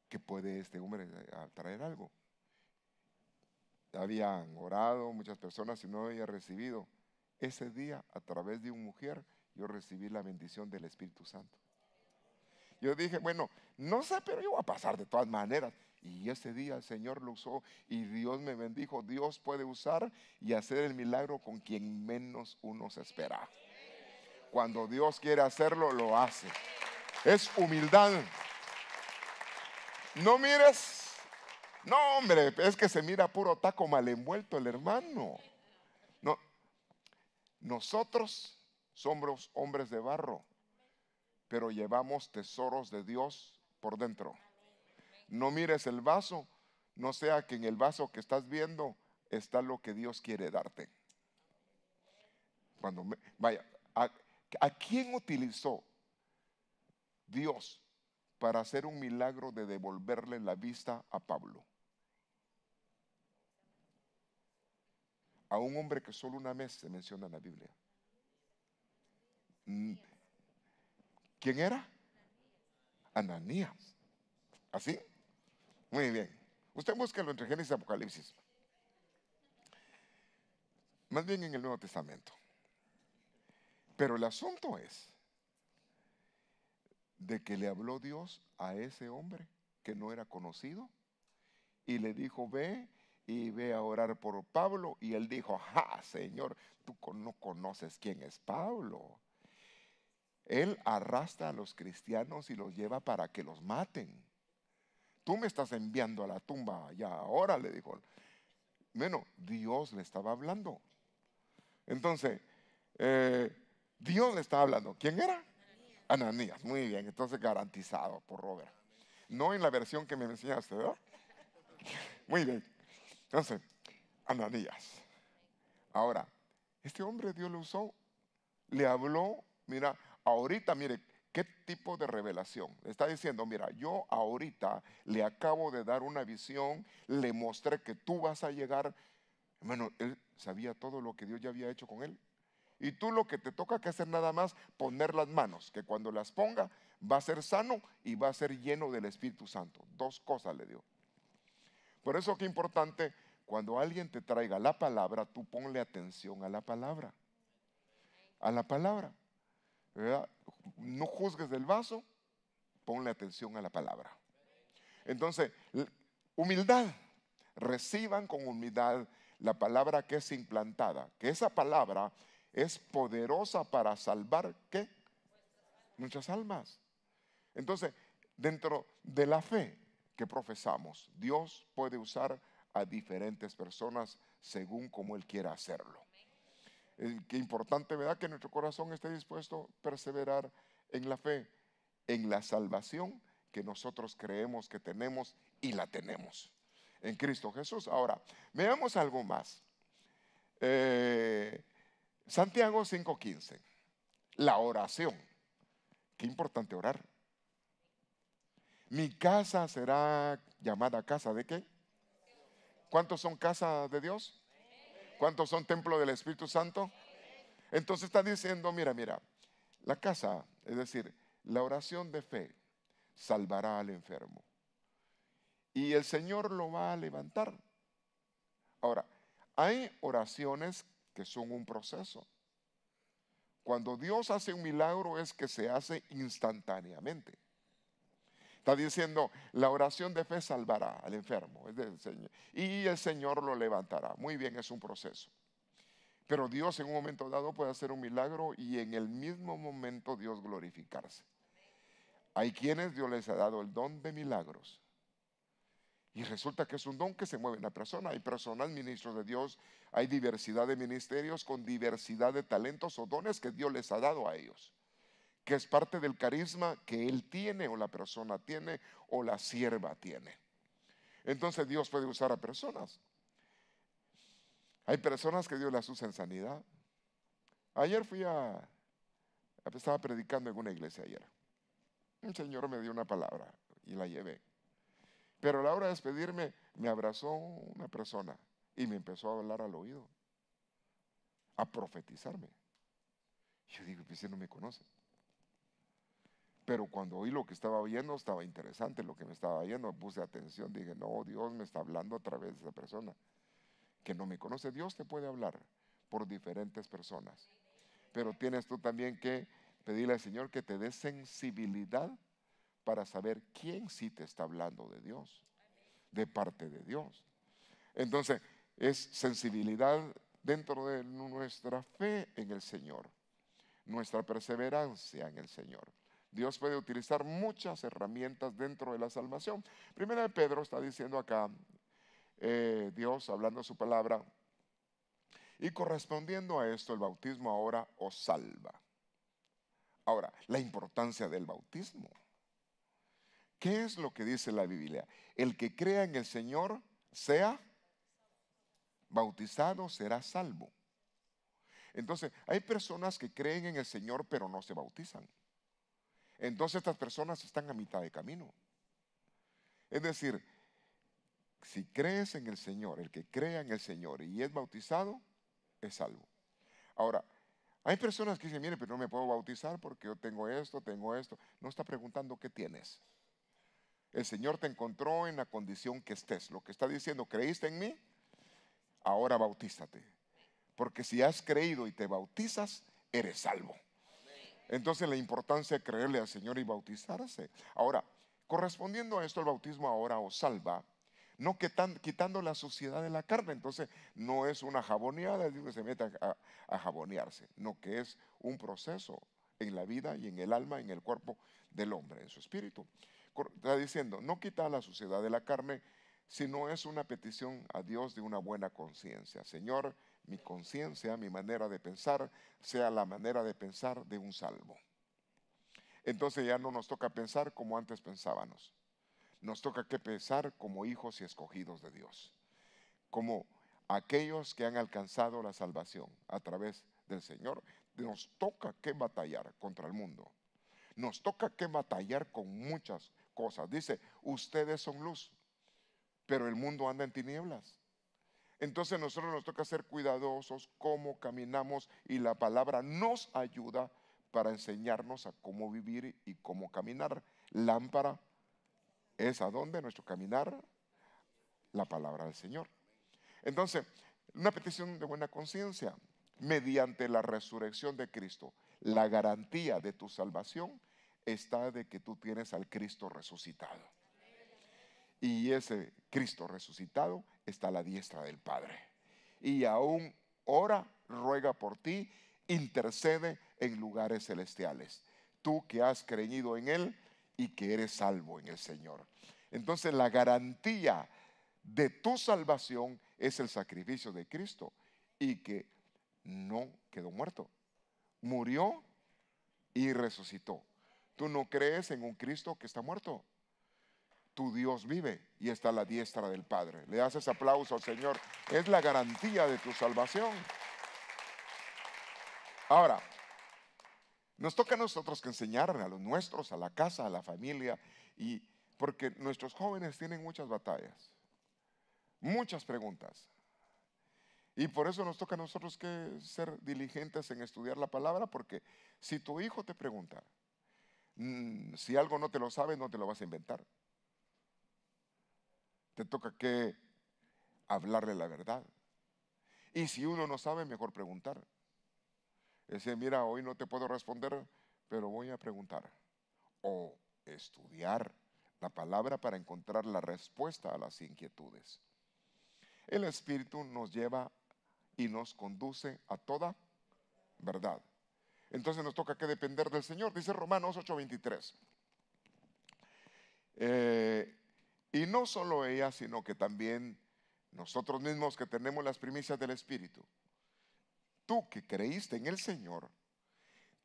que puede este hombre traer algo? Habían orado muchas personas y no había recibido. Ese día, a través de una mujer, yo recibí la bendición del Espíritu Santo. Yo dije, bueno, no sé, pero yo voy a pasar de todas maneras. Y ese día el Señor lo usó y Dios me bendijo. Dios puede usar y hacer el milagro con quien menos uno se espera. Cuando Dios quiere hacerlo, lo hace. Es humildad. No mires. No, hombre, es que se mira puro taco mal envuelto el hermano. No, nosotros somos hombres de barro, pero llevamos tesoros de Dios por dentro. No mires el vaso, no sea que en el vaso que estás viendo está lo que Dios quiere darte. Vaya, ¿a quién utilizó Dios para hacer un milagro de devolverle la vista a Pablo? A un hombre que solo una vez se menciona en la Biblia. ¿Quién era? Ananías. ¿Así? Muy bien. Usted búsquelo entre Génesis y Apocalipsis. Más bien en el Nuevo Testamento. Pero el asunto es de que le habló Dios a ese hombre que no era conocido y le dijo, ve y ve a orar por Pablo. Y él dijo, ¡ja, Señor! Tú no conoces quién es Pablo. Él arrastra a los cristianos y los lleva para que los maten. Tú me estás enviando a la tumba ya ahora, le dijo. Bueno, Dios le estaba hablando. Entonces, Dios le estaba hablando. ¿Quién era? Ananías. Muy bien, entonces garantizado por Robert. No en la versión que me enseñaste, ¿verdad? Muy bien. Entonces, Ananías. Ahora, este hombre Dios lo usó, le habló, mira, ahorita, mire, ¿qué tipo de revelación? Le está diciendo, mira, yo ahorita le acabo de dar una visión, le mostré que tú vas a llegar Hermano, él sabía todo lo que Dios ya había hecho con él. Y tú lo que te toca que hacer nada más, poner las manos, que cuando las ponga va a ser sano y va a ser lleno del Espíritu Santo. Dos cosas le dio. Por eso que es importante, cuando alguien te traiga la palabra, tú ponle atención a la palabra. A la palabra, ¿verdad? No juzgues del vaso, ponle atención a la palabra. Entonces, humildad. Reciban con humildad la palabra que es implantada, que esa palabra es poderosa para salvar, ¿qué? Nuestras almas. Entonces, dentro de la fe que profesamos, Dios puede usar a diferentes personas según como Él quiera hacerlo. Qué importante, ¿verdad? Que nuestro corazón esté dispuesto a perseverar en la fe, en la salvación que nosotros creemos que tenemos y la tenemos en Cristo Jesús. Ahora, veamos algo más. Santiago 5:15, la oración. Qué importante orar. Mi casa será llamada casa ¿de qué? ¿Cuántos son casa de Dios? ¿Cuántos son templo del Espíritu Santo? Entonces está diciendo, mira, la casa, es decir, la oración de fe salvará al enfermo. Y el Señor lo va a levantar. Ahora, hay oraciones que son un proceso. Cuando Dios hace un milagro es que se hace instantáneamente. Está diciendo, la oración de fe salvará al enfermo, es del Señor, y el Señor lo levantará. Muy bien, es un proceso. Pero Dios en un momento dado puede hacer un milagro y en el mismo momento Dios glorificarse. Hay quienes Dios les ha dado el don de milagros. Y resulta que es un don que se mueve en la persona. Hay personas, ministros de Dios, hay diversidad de ministerios con diversidad de talentos o dones que Dios les ha dado a ellos, que es parte del carisma que Él tiene o la persona tiene o la sierva tiene. Entonces Dios puede usar a personas. Hay personas que Dios las usa en sanidad. Ayer estaba predicando en una iglesia ayer. Un señor me dio una palabra y la llevé. Pero a la hora de despedirme, me abrazó una persona y me empezó a hablar al oído, a profetizarme. Yo digo, pues él no me conoce. Pero cuando oí lo que estaba oyendo, estaba interesante lo que me estaba oyendo, puse atención, dije, no, Dios me está hablando a través de esa persona que no me conoce. Dios te puede hablar por diferentes personas, pero tienes tú también que pedirle al Señor que te dé sensibilidad para saber quién sí te está hablando de Dios, de parte de Dios. Entonces, es sensibilidad dentro de nuestra fe en el Señor, nuestra perseverancia en el Señor. Dios puede utilizar muchas herramientas dentro de la salvación. Primera de Pedro está diciendo acá, Dios hablando su palabra, y correspondiendo a esto, el bautismo ahora os salva. Ahora, la importancia del bautismo. ¿Qué es lo que dice la Biblia? El que crea en el Señor sea bautizado, será salvo. Entonces, hay personas que creen en el Señor pero no se bautizan. Entonces estas personas están a mitad de camino. Es decir, si crees en el Señor, el que crea en el Señor y es bautizado, es salvo. Ahora, hay personas que dicen, mire, pero no me puedo bautizar porque yo tengo esto. No está preguntando qué tienes. El Señor te encontró en la condición que estés. Lo que está diciendo, ¿creíste en mí? Ahora bautízate. Porque si has creído y te bautizas, eres salvo. Entonces la importancia de creerle al Señor y bautizarse. Ahora, correspondiendo a esto, el bautismo ahora os salva, no quitando la suciedad de la carne. Entonces no es una jaboneada, Dios se mete a jabonearse, no, que es un proceso en la vida y en el alma, en el cuerpo del hombre, en su espíritu. Está diciendo, no quita la suciedad de la carne, sino es una petición a Dios de una buena conciencia. Señor, mi conciencia, mi manera de pensar, sea la manera de pensar de un salvo. Entonces ya no nos toca pensar como antes pensábamos. Nos toca que pensar como hijos y escogidos de Dios, como aquellos que han alcanzado la salvación a través del Señor. Nos toca que batallar contra el mundo. Nos toca que batallar con muchas cosas. Dice, ustedes son luz, pero el mundo anda en tinieblas. Entonces nosotros nos toca ser cuidadosos cómo caminamos y la palabra nos ayuda para enseñarnos a cómo vivir y cómo caminar. Lámpara es a dónde nuestro caminar, la palabra del Señor. Entonces, una petición de buena conciencia, mediante la resurrección de Cristo, la garantía de tu salvación está de que tú tienes al Cristo resucitado. Y ese Cristo resucitado está a la diestra del Padre. Y aún ora, ruega por ti, intercede en lugares celestiales. Tú que has creído en Él y que eres salvo en el Señor. Entonces la garantía de tu salvación es el sacrificio de Cristo y que no quedó muerto. Murió y resucitó. Tú no crees en un Cristo que está muerto. Tu Dios vive y está a la diestra del Padre. Le das ese aplauso al Señor. Es la garantía de tu salvación. Ahora, nos toca a nosotros que enseñar a los nuestros, a la casa, a la familia, y porque nuestros jóvenes tienen muchas batallas, muchas preguntas. Y por eso nos toca a nosotros que ser diligentes en estudiar la palabra, porque si tu hijo te pregunta, si algo no te lo sabes, no te lo vas a inventar. Te toca que hablarle la verdad. Y si uno no sabe, mejor preguntar. Decir, mira, hoy no te puedo responder, pero voy a preguntar. O estudiar la palabra para encontrar la respuesta a las inquietudes. El Espíritu nos lleva y nos conduce a toda verdad. Entonces nos toca que depender del Señor. Dice Romanos 8:23. Y no solo ella, sino que también nosotros mismos que tenemos las primicias del Espíritu. Tú que creíste en el Señor,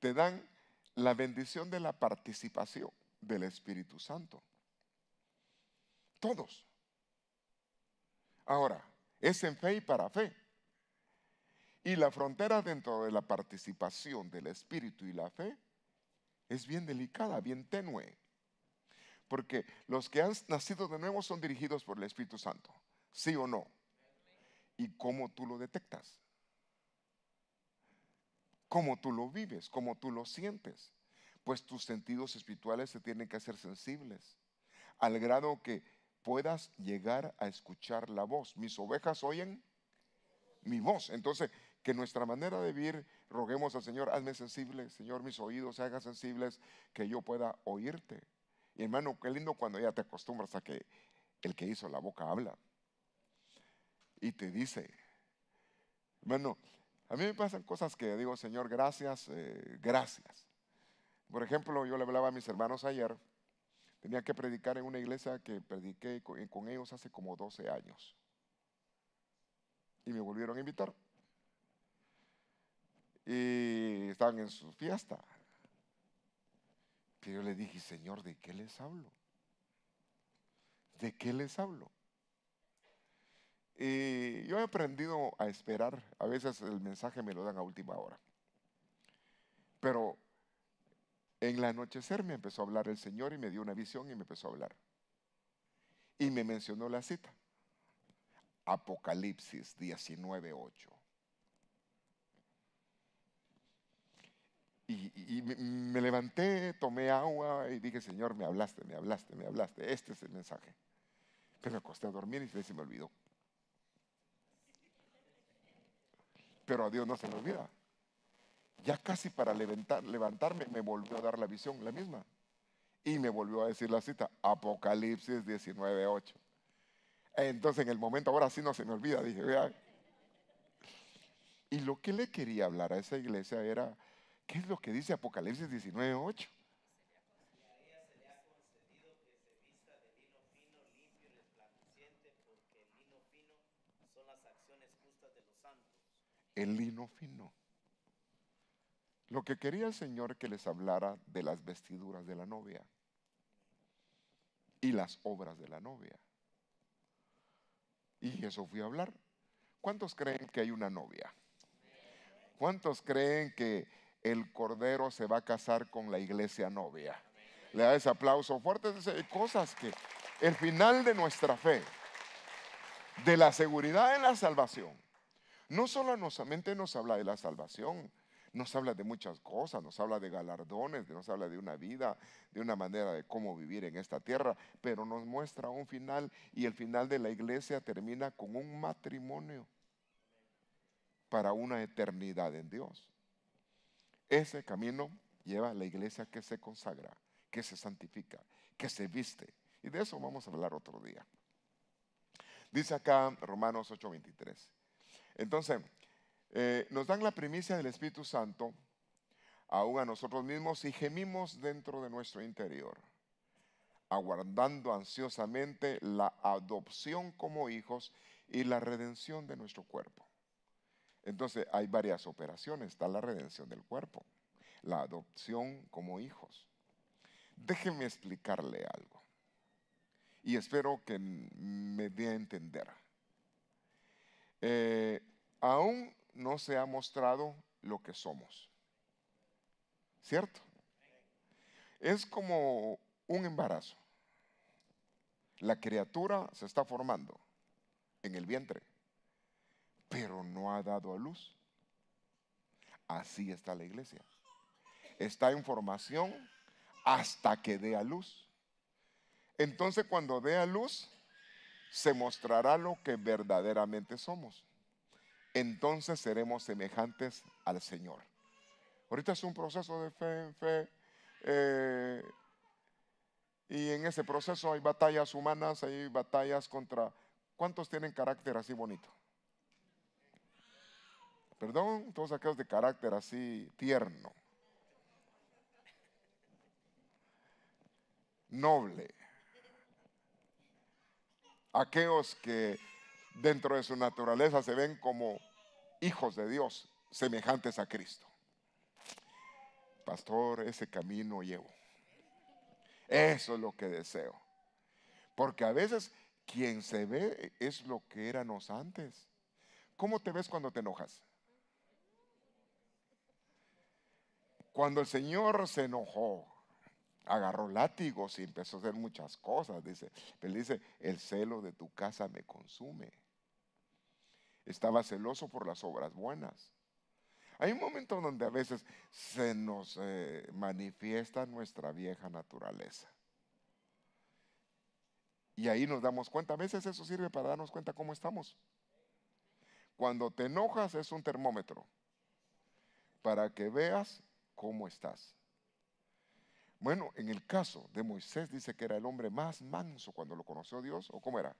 te dan la bendición de la participación del Espíritu Santo. Todos. Ahora, es en fe y para fe. Y la frontera dentro de la participación del Espíritu y la fe es bien delicada, bien tenue. Porque los que han nacido de nuevo son dirigidos por el Espíritu Santo. ¿Sí o no? ¿Y cómo tú lo detectas? ¿Cómo tú lo vives? ¿Cómo tú lo sientes? Pues tus sentidos espirituales se tienen que hacer sensibles, al grado que puedas llegar a escuchar la voz. Mis ovejas oyen mi voz. Entonces, que nuestra manera de vivir, roguemos al Señor, hazme sensible, Señor, mis oídos se hagan sensibles, que yo pueda oírte. Y hermano, qué lindo cuando ya te acostumbras a que el que hizo la boca habla y te dice. Hermano, a mí me pasan cosas que digo, Señor, gracias, gracias. Por ejemplo, yo le hablaba a mis hermanos ayer, tenía que predicar en una iglesia que prediqué con ellos hace como 12 años. Y me volvieron a invitar. Y estaban en su fiesta. Pero yo le dije, Señor, ¿de qué les hablo? ¿De qué les hablo? Y yo he aprendido a esperar. A veces el mensaje me lo dan a última hora. Pero en el anochecer me empezó a hablar el Señor y me dio una visión y me empezó a hablar. Y me mencionó la cita. Apocalipsis 19:8. Y me levanté, tomé agua y dije, Señor, me hablaste, me hablaste, me hablaste. Este es el mensaje. Pero me acosté a dormir y se me olvidó. Pero a Dios no se le olvida. Ya casi para levantarme me volvió a dar la visión, la misma. Y me volvió a decir la cita, Apocalipsis 19:8. Entonces en el momento, ahora sí no se me olvida, dije, vea. Y lo que le quería hablar a esa iglesia era, ¿qué es lo que dice Apocalipsis 19:8? El lino fino. Lo que quería el Señor que les hablara de las vestiduras de la novia y las obras de la novia. Y eso fui a hablar. ¿Cuántos creen que hay una novia? ¿Cuántos creen que el Cordero se va a casar con la iglesia novia? Le da ese aplauso fuerte, cosas que el final de nuestra fe. De la seguridad en la salvación. No solamente nos habla de la salvación, nos habla de muchas cosas, nos habla de galardones, nos habla de una vida, de una manera de cómo vivir en esta tierra, pero nos muestra un final, y el final de la iglesia termina con un matrimonio para una eternidad en Dios. Ese camino lleva a la iglesia que se consagra, que se santifica, que se viste, y de eso vamos a hablar otro día. Dice acá Romanos 8:23. Entonces, nos dan la primicia del Espíritu Santo aún a nosotros mismos y gemimos dentro de nuestro interior, aguardando ansiosamente la adopción como hijos y la redención de nuestro cuerpo. Entonces hay varias operaciones. Está la redención del cuerpo, la adopción como hijos. Déjenme explicarle algo y espero que me dé a entender. Aún no se ha mostrado lo que somos, ¿cierto? Es como un embarazo. La criatura se está formando en el vientre, pero no ha dado a luz. Así está la iglesia. Está en formación hasta que dé a luz. Entonces, cuando dé a luz, se mostrará lo que verdaderamente somos. Entonces seremos semejantes al Señor. Ahorita es un proceso de fe en fe, y en ese proceso hay batallas humanas, hay batallas contra... ¿Cuántos tienen carácter así bonito? Perdón, todos aquellos de carácter así tierno, noble. Aquellos que dentro de su naturaleza se ven como hijos de Dios, semejantes a Cristo. Pastor, ese camino llevo. Eso es lo que deseo. Porque a veces quien se ve es lo que éramos antes. ¿Cómo te ves cuando te enojas? Cuando el Señor se enojó, agarró látigos y empezó a hacer muchas cosas. Él dice, el celo de tu casa me consume. Estaba celoso por las obras buenas. Hay un momento donde a veces se nos manifiesta nuestra vieja naturaleza. Y ahí nos damos cuenta. A veces eso sirve para darnos cuenta cómo estamos. Cuando te enojas es un termómetro para que veas cómo estás. Bueno, en el caso de Moisés dice que era el hombre más manso cuando lo conoció Dios, ¿o cómo era?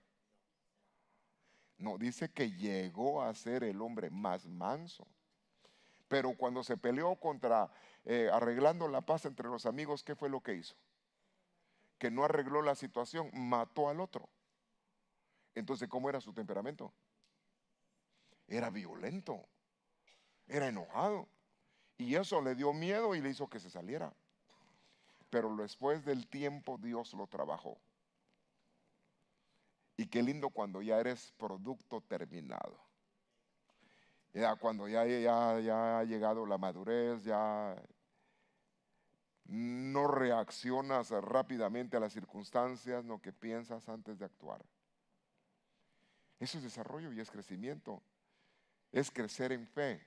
No, dice que llegó a ser el hombre más manso. Pero cuando se peleó contra, arreglando la paz entre los amigos, ¿qué fue lo que hizo? Que no arregló la situación, mató al otro. Entonces, ¿cómo era su temperamento? Era violento, era enojado. Y eso le dio miedo y le hizo que se saliera. Pero después del tiempo Dios lo trabajó. Y qué lindo cuando ya eres producto terminado. Ya cuando ya ha llegado la madurez, ya no reaccionas rápidamente a las circunstancias, no, que piensas antes de actuar. Eso es desarrollo y es crecimiento. Es crecer en fe,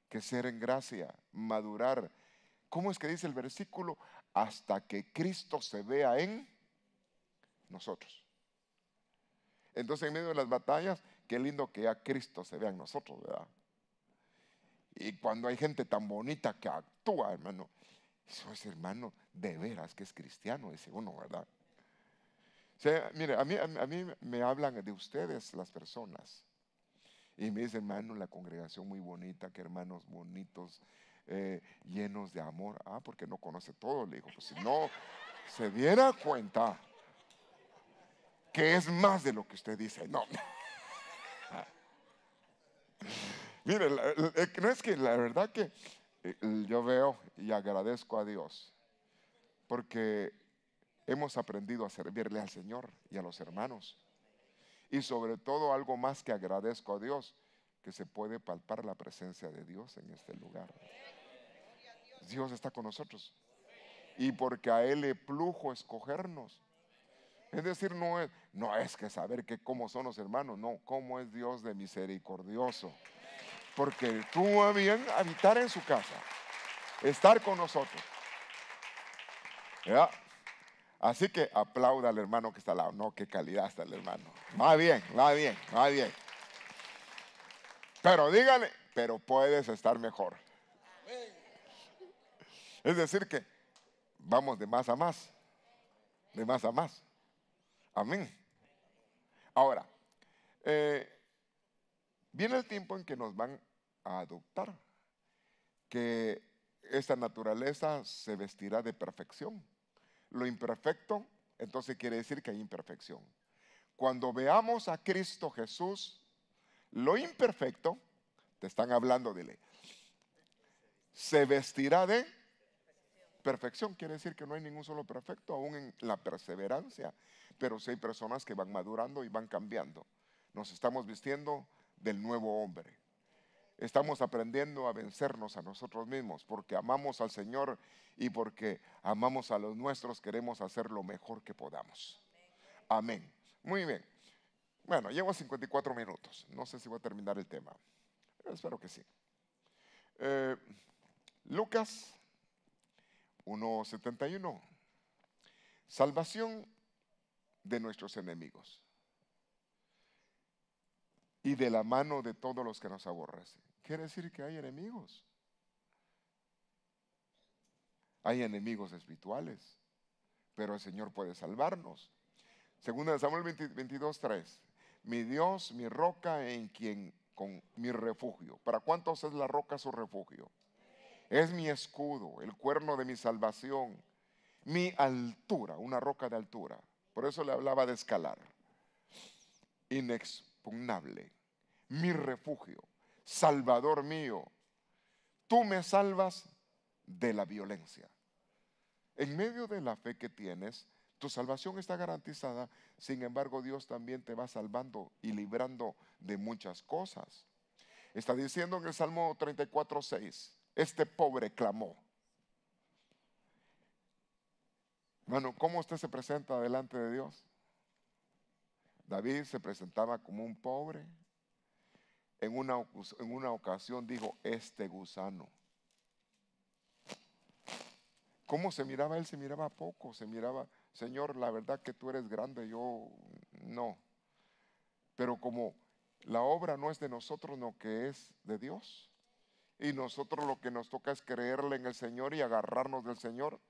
crecer en gracia, madurar. ¿Cómo es que dice el versículo? Hasta que Cristo se vea en nosotros. Entonces, en medio de las batallas, qué lindo que ya Cristo se vea en nosotros, ¿verdad? Y cuando hay gente tan bonita que actúa, hermano, eso es, hermano, de veras que es cristiano, dice uno, ¿verdad? O sea, mire, a mí me hablan de ustedes las personas. Y me dicen, hermano, la congregación muy bonita, que hermanos bonitos, llenos de amor. Ah, porque no conoce todo, le digo, pues si no se diera cuenta que es más de lo que usted dice. No. Mire, no es que la verdad que yo veo y agradezco a Dios, porque hemos aprendido a servirle al Señor y a los hermanos. Y sobre todo algo más que agradezco a Dios, que se puede palpar la presencia de Dios en este lugar. Dios está con nosotros. Y porque a Él le plujo escogernos, Es decir, no es que saber que cómo son los hermanos, no, cómo es Dios de misericordioso. Porque tú bien habitar en su casa, estar con nosotros. ¿Ya? Así que aplauda al hermano que está al lado. No, qué calidad está el hermano. Va bien, va bien, va bien. Pero dígale, pero puedes estar mejor. Es decir que vamos de más a más. De más a más. Amén. Ahora, viene el tiempo en que nos van a adoptar. Que esta naturaleza se vestirá de perfección. Lo imperfecto, entonces quiere decir que hay imperfección. Cuando veamos a Cristo Jesús, lo imperfecto, te están hablando, dile, se vestirá de perfección. Quiere decir que no hay ningún solo perfecto, aún en la perseverancia. Pero sí hay personas que van madurando y van cambiando. Nos estamos vistiendo del nuevo hombre. Estamos aprendiendo a vencernos a nosotros mismos porque amamos al Señor y porque amamos a los nuestros, queremos hacer lo mejor que podamos. Amén. Muy bien. Bueno, llevo 54 minutos. No sé si voy a terminar el tema. Pero espero que sí. Lucas 1:71. Salvación de nuestros enemigos y de la mano de todos los que nos aborrecen. Quiere decir que hay enemigos. Hay enemigos espirituales, pero el Señor puede salvarnos. Segunda de Samuel 22:3. Mi Dios, mi roca en quien con mi refugio. ¿Para cuántos es la roca su refugio? Es mi escudo, el cuerno de mi salvación, mi altura, una roca de altura. Por eso le hablaba de escalar. Inexpugnable, mi refugio, salvador mío. Tú me salvas de la violencia. En medio de la fe que tienes, tu salvación está garantizada. Sin embargo, Dios también te va salvando y librando de muchas cosas. Está diciendo en el Salmo 34:6, este pobre clamó. Hermano, ¿cómo usted se presenta delante de Dios? David se presentaba como un pobre. En una ocasión dijo, este gusano. ¿Cómo se miraba él? Se miraba poco, se miraba, Señor, la verdad que tú eres grande, yo no. Pero como la obra no es de nosotros, no, que es de Dios. Y nosotros lo que nos toca es creerle en el Señor y agarrarnos del Señor.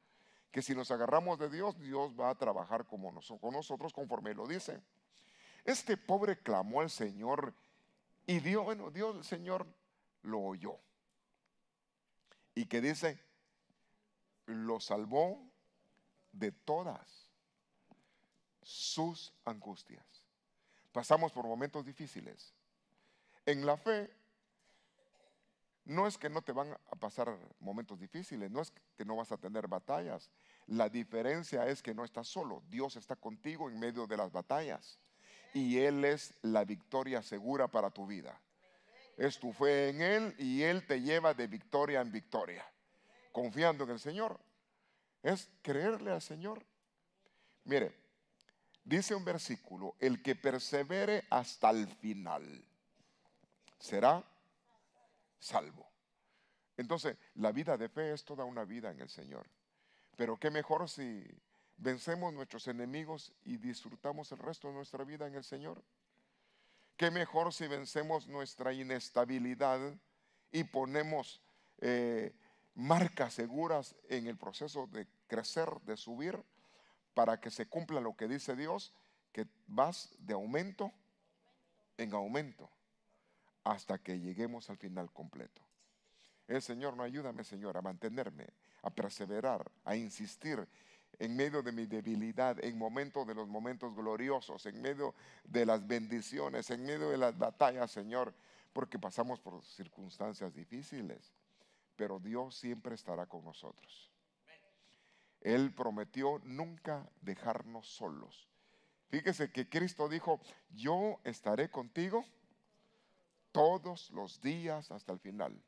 Que si nos agarramos de Dios, Dios va a trabajar con nosotros conforme lo dice. Este pobre clamó al Señor y Dios, el Señor lo oyó. Y que dice, lo salvó de todas sus angustias. Pasamos por momentos difíciles. En la fe, no es que no te van a pasar momentos difíciles, no es que no vas a tener batallas. La diferencia es que no estás solo. Dios está contigo en medio de las batallas. Y Él es la victoria segura para tu vida. Es tu fe en Él y Él te lleva de victoria en victoria. Confiando en el Señor. Es creerle al Señor. Mire, dice un versículo, el que persevere hasta el final será salvo. Entonces, la vida de fe es toda una vida en el Señor. Pero qué mejor si vencemos nuestros enemigos y disfrutamos el resto de nuestra vida en el Señor. Qué mejor si vencemos nuestra inestabilidad y ponemos marcas seguras en el proceso de crecer, de subir, para que se cumpla lo que dice Dios, que vas de aumento en aumento hasta que lleguemos al final completo. El Señor, no, ayúdame, Señor, a mantenerme, a perseverar, a insistir en medio de mi debilidad, en momentos de los momentos gloriosos, en medio de las bendiciones, en medio de las batallas, Señor, porque pasamos por circunstancias difíciles, pero Dios siempre estará con nosotros. Él prometió nunca dejarnos solos. Fíjese que Cristo dijo, yo estaré contigo todos los días hasta el final.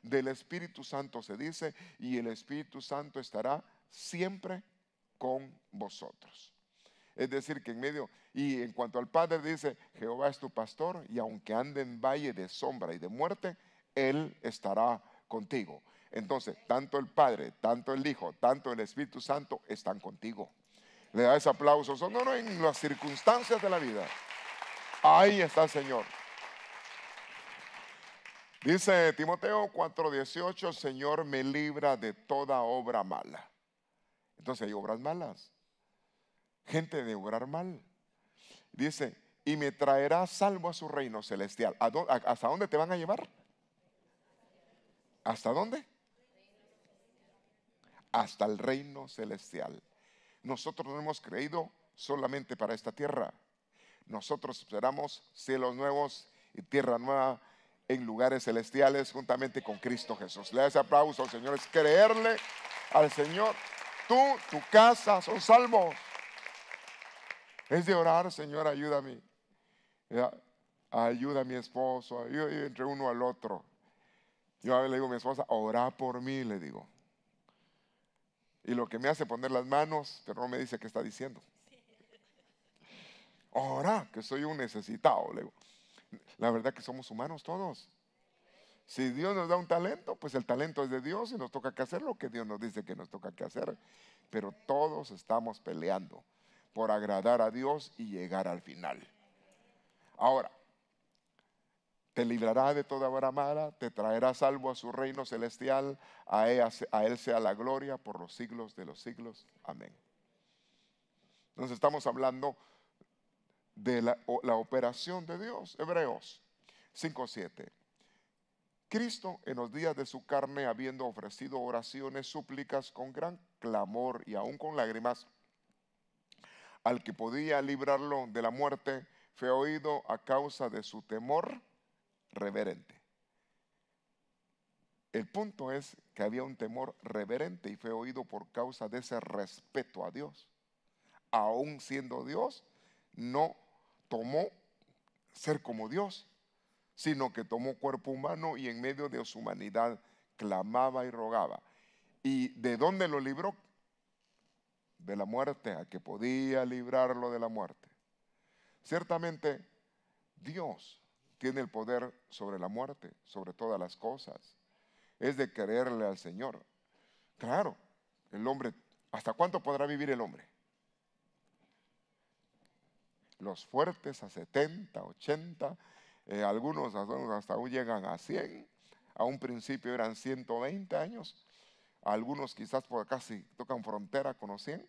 Del Espíritu Santo se dice, y el Espíritu Santo estará siempre con vosotros. Es decir, que en medio, y en cuanto al Padre dice, Jehová es tu pastor, y aunque ande en valle de sombra y de muerte, Él estará contigo. Entonces, tanto el Padre, tanto el Hijo, tanto el Espíritu Santo están contigo. Le da ese aplauso. No, en las circunstancias de la vida. Ahí está el Señor. Dice Timoteo 4:18, el Señor me libra de toda obra mala. Entonces hay obras malas. Gente de obrar mal. Dice, y me traerá salvo a su reino celestial. ¿Hasta dónde te van a llevar? ¿Hasta dónde? Hasta el reino celestial. Nosotros no hemos creído solamente para esta tierra. Nosotros esperamos cielos nuevos y tierra nueva en lugares celestiales juntamente con Cristo Jesús. Le da ese aplauso al Señor. Es creerle al Señor. Tú, tu casa son salvos. Es de orar, Señor, ayúdame. Ayuda a mi esposo. Ayuda entre uno al otro. Yo a veces le digo a mi esposa, ora por mí, le digo. Y lo que me hace poner las manos, pero no me dice qué está diciendo. Ora, que soy un necesitado, le digo. La verdad que somos humanos todos. Si Dios nos da un talento, pues el talento es de Dios y nos toca que hacer lo que Dios nos dice que nos toca que hacer. Pero todos estamos peleando por agradar a Dios y llegar al final. Ahora, te librará de toda obra mala, te traerá salvo a su reino celestial, a él sea la gloria por los siglos de los siglos. Amén. Entonces estamos hablando de la operación de Dios. Hebreos 5:7. Cristo en los días de su carne, habiendo ofrecido oraciones, súplicas con gran clamor y aún con lágrimas, al que podía librarlo de la muerte, fue oído a causa de su temor reverente. El punto es que había un temor reverente y fue oído por causa de ese respeto a Dios. Aún siendo Dios, no tomó ser como Dios, sino que tomó cuerpo humano y en medio de su humanidad clamaba y rogaba. ¿Y de dónde lo libró? De la muerte, a que podía librarlo de la muerte. Ciertamente, Dios tiene el poder sobre la muerte, sobre todas las cosas. Es de creerle al Señor. Claro, el hombre, ¿hasta cuánto podrá vivir el hombre? Los fuertes a 70, 80, algunos hasta aún llegan a 100. A un principio eran 120 años. Algunos quizás por casi tocan frontera con los 100.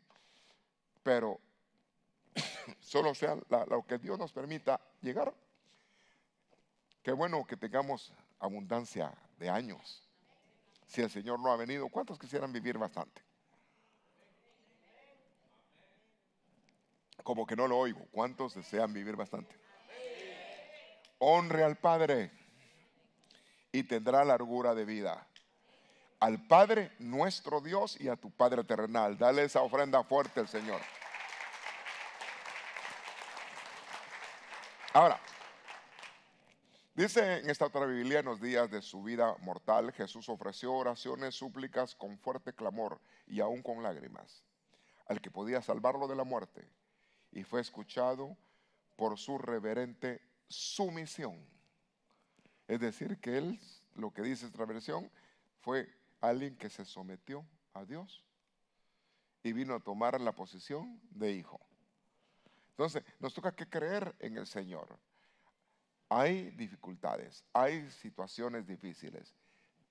Pero solo sea lo que Dios nos permita llegar. Qué bueno que tengamos abundancia de años. Si el Señor no ha venido, ¿cuántos quisieran vivir bastante? Como que no lo oigo. ¿Cuántos desean vivir bastante? Honre al Padre y tendrá largura de vida. Al Padre nuestro Dios y a tu Padre terrenal. Dale esa ofrenda fuerte al Señor. Ahora, dice en esta otra Biblia, en los días de su vida mortal, Jesús ofreció oraciones, súplicas con fuerte clamor y aún con lágrimas al que podía salvarlo de la muerte, y fue escuchado por su reverente sumisión. Es decir, que él, lo que dice esta versión, fue alguien que se sometió a Dios y vino a tomar la posición de hijo. Entonces, nos toca que creer en el Señor. Hay dificultades, hay situaciones difíciles,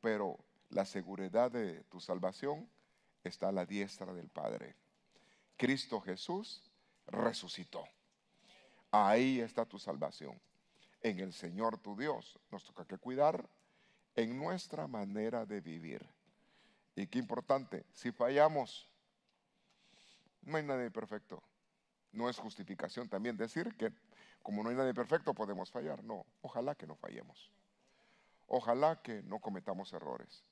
pero la seguridad de tu salvación está a la diestra del Padre. Cristo Jesús resucitó. Ahí está tu salvación. En el Señor tu Dios. Nos toca que cuidar en nuestra manera de vivir. Y qué importante, si fallamos, no hay nadie perfecto. No es justificación también decir que como no hay nadie perfecto podemos fallar. No, ojalá que no fallemos. Ojalá que no cometamos errores.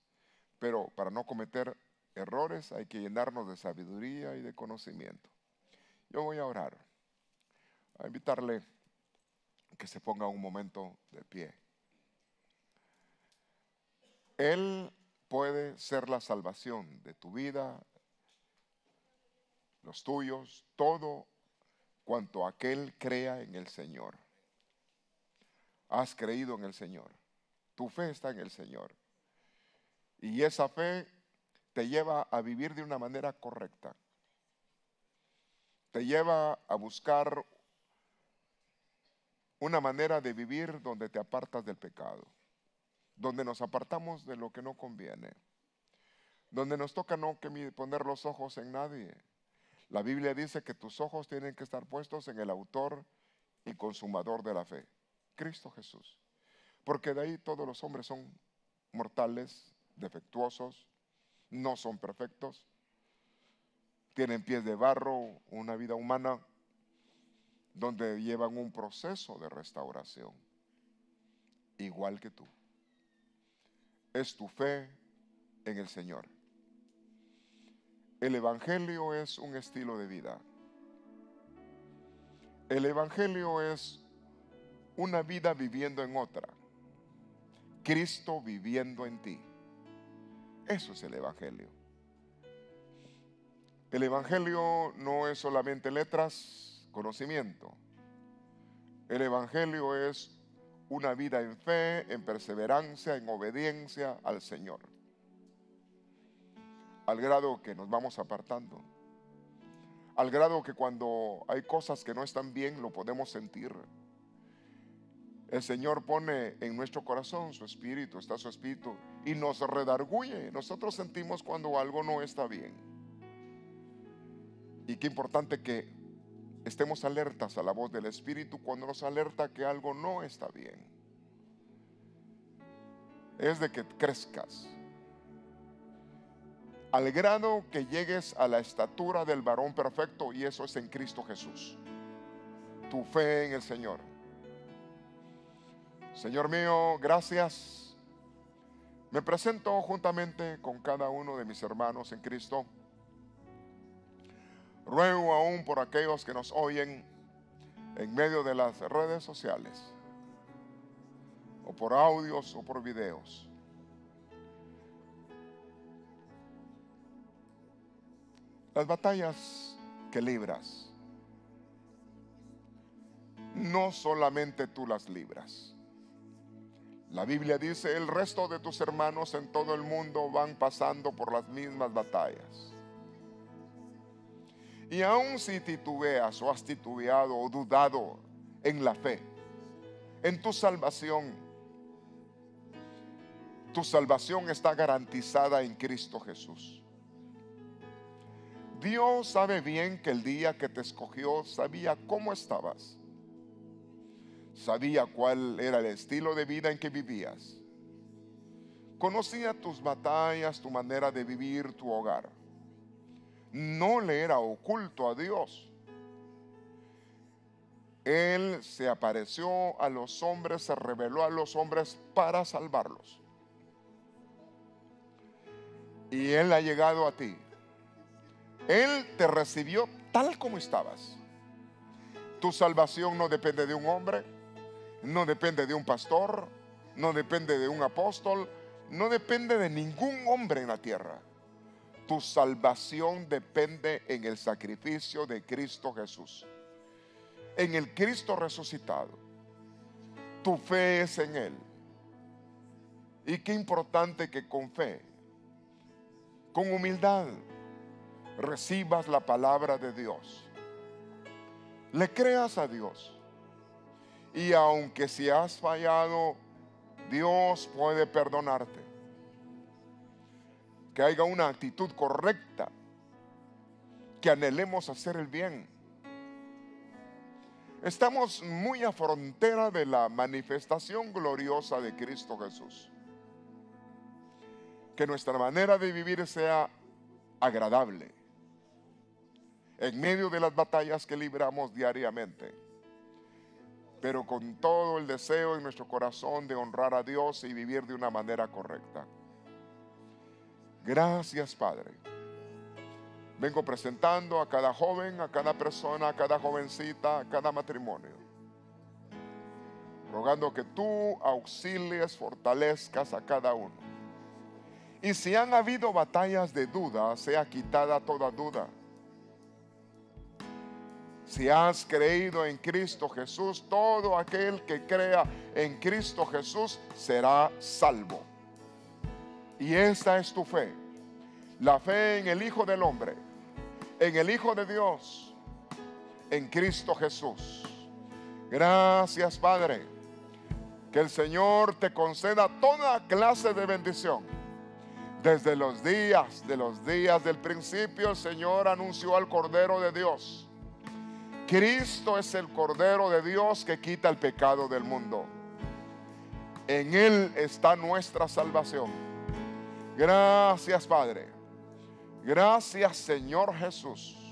Pero para no cometer errores hay que llenarnos de sabiduría y de conocimiento. Yo voy a orar, a invitarle que se ponga un momento de pie. Él puede ser la salvación de tu vida, los tuyos, todo cuanto aquel crea en el Señor. Has creído en el Señor. Tu fe está en el Señor. Y esa fe te lleva a vivir de una manera correcta. Te lleva a buscar una manera de vivir donde te apartas del pecado, donde nos apartamos de lo que no conviene, donde nos toca no poner los ojos en nadie. La Biblia dice que tus ojos tienen que estar puestos en el autor y consumador de la fe, Cristo Jesús. Porque de ahí todos los hombres son mortales, defectuosos, no son perfectos, tienen pies de barro, una vida humana donde llevan un proceso de restauración, igual que tú. Es tu fe en el Señor. El Evangelio es un estilo de vida. El Evangelio es una vida viviendo en otra. Cristo viviendo en ti. Eso es el Evangelio. El Evangelio no es solamente letras, conocimiento. El Evangelio es una vida en fe, en perseverancia, en obediencia al Señor. Al grado que nos vamos apartando. Al grado que cuando hay cosas que no están bien, lo podemos sentir. El Señor pone en nuestro corazón su espíritu, está su espíritu, y nos redarguye. Nosotros sentimos cuando algo no está bien. Y qué importante que estemos alertas a la voz del Espíritu cuando nos alerta que algo no está bien. Es de que crezcas al grado que llegues a la estatura del varón perfecto, y eso es en Cristo Jesús. Tu fe en el Señor. Señor mío, gracias. Me presento juntamente con cada uno de mis hermanos en Cristo. Ruego aún por aquellos que nos oyen en medio de las redes sociales, o por audios o por videos. Las batallas que libras, no solamente tú las libras. La Biblia dice, el resto de tus hermanos en todo el mundo van pasando por las mismas batallas. Y aun si titubeas o has titubeado o dudado en la fe, en tu salvación está garantizada en Cristo Jesús. Dios sabe bien que el día que te escogió sabía cómo estabas. Sabía cuál era el estilo de vida en que vivías. Conocía tus batallas, tu manera de vivir, tu hogar. No le era oculto a Dios. Él se apareció a los hombres, se reveló a los hombres para salvarlos. Y Él ha llegado a ti. Él te recibió tal como estabas. Tu salvación no depende de un hombre, no depende de un pastor, no depende de un apóstol, no depende de ningún hombre en la tierra. Tu salvación depende en el sacrificio de Cristo Jesús, en el Cristo resucitado. Tu fe es en Él. Y qué importante que con fe, con humildad, recibas la palabra de Dios. Le creas a Dios. Y aunque si has fallado, Dios puede perdonarte. Que haya una actitud correcta, que anhelemos hacer el bien. Estamos muy a frontera de la manifestación gloriosa de Cristo Jesús. Que nuestra manera de vivir sea agradable en medio de las batallas que libramos diariamente, pero con todo el deseo en nuestro corazón de honrar a Dios y vivir de una manera correcta. Gracias, Padre. Vengo presentando a cada joven, a cada persona, a cada jovencita, a cada matrimonio, rogando que tú auxilies, fortalezcas a cada uno. Y si han habido batallas de duda, sea quitada toda duda. Si has creído en Cristo Jesús, todo aquel que crea en Cristo Jesús será salvo. Y esta es tu fe, la fe en el Hijo del Hombre, en el Hijo de Dios, en Cristo Jesús. Gracias, Padre, que el Señor te conceda toda clase de bendición. Desde los días del principio, el Señor anunció al Cordero de Dios. Cristo es el Cordero de Dios que quita el pecado del mundo. En Él está nuestra salvación. Gracias, Padre. Gracias, Señor Jesús.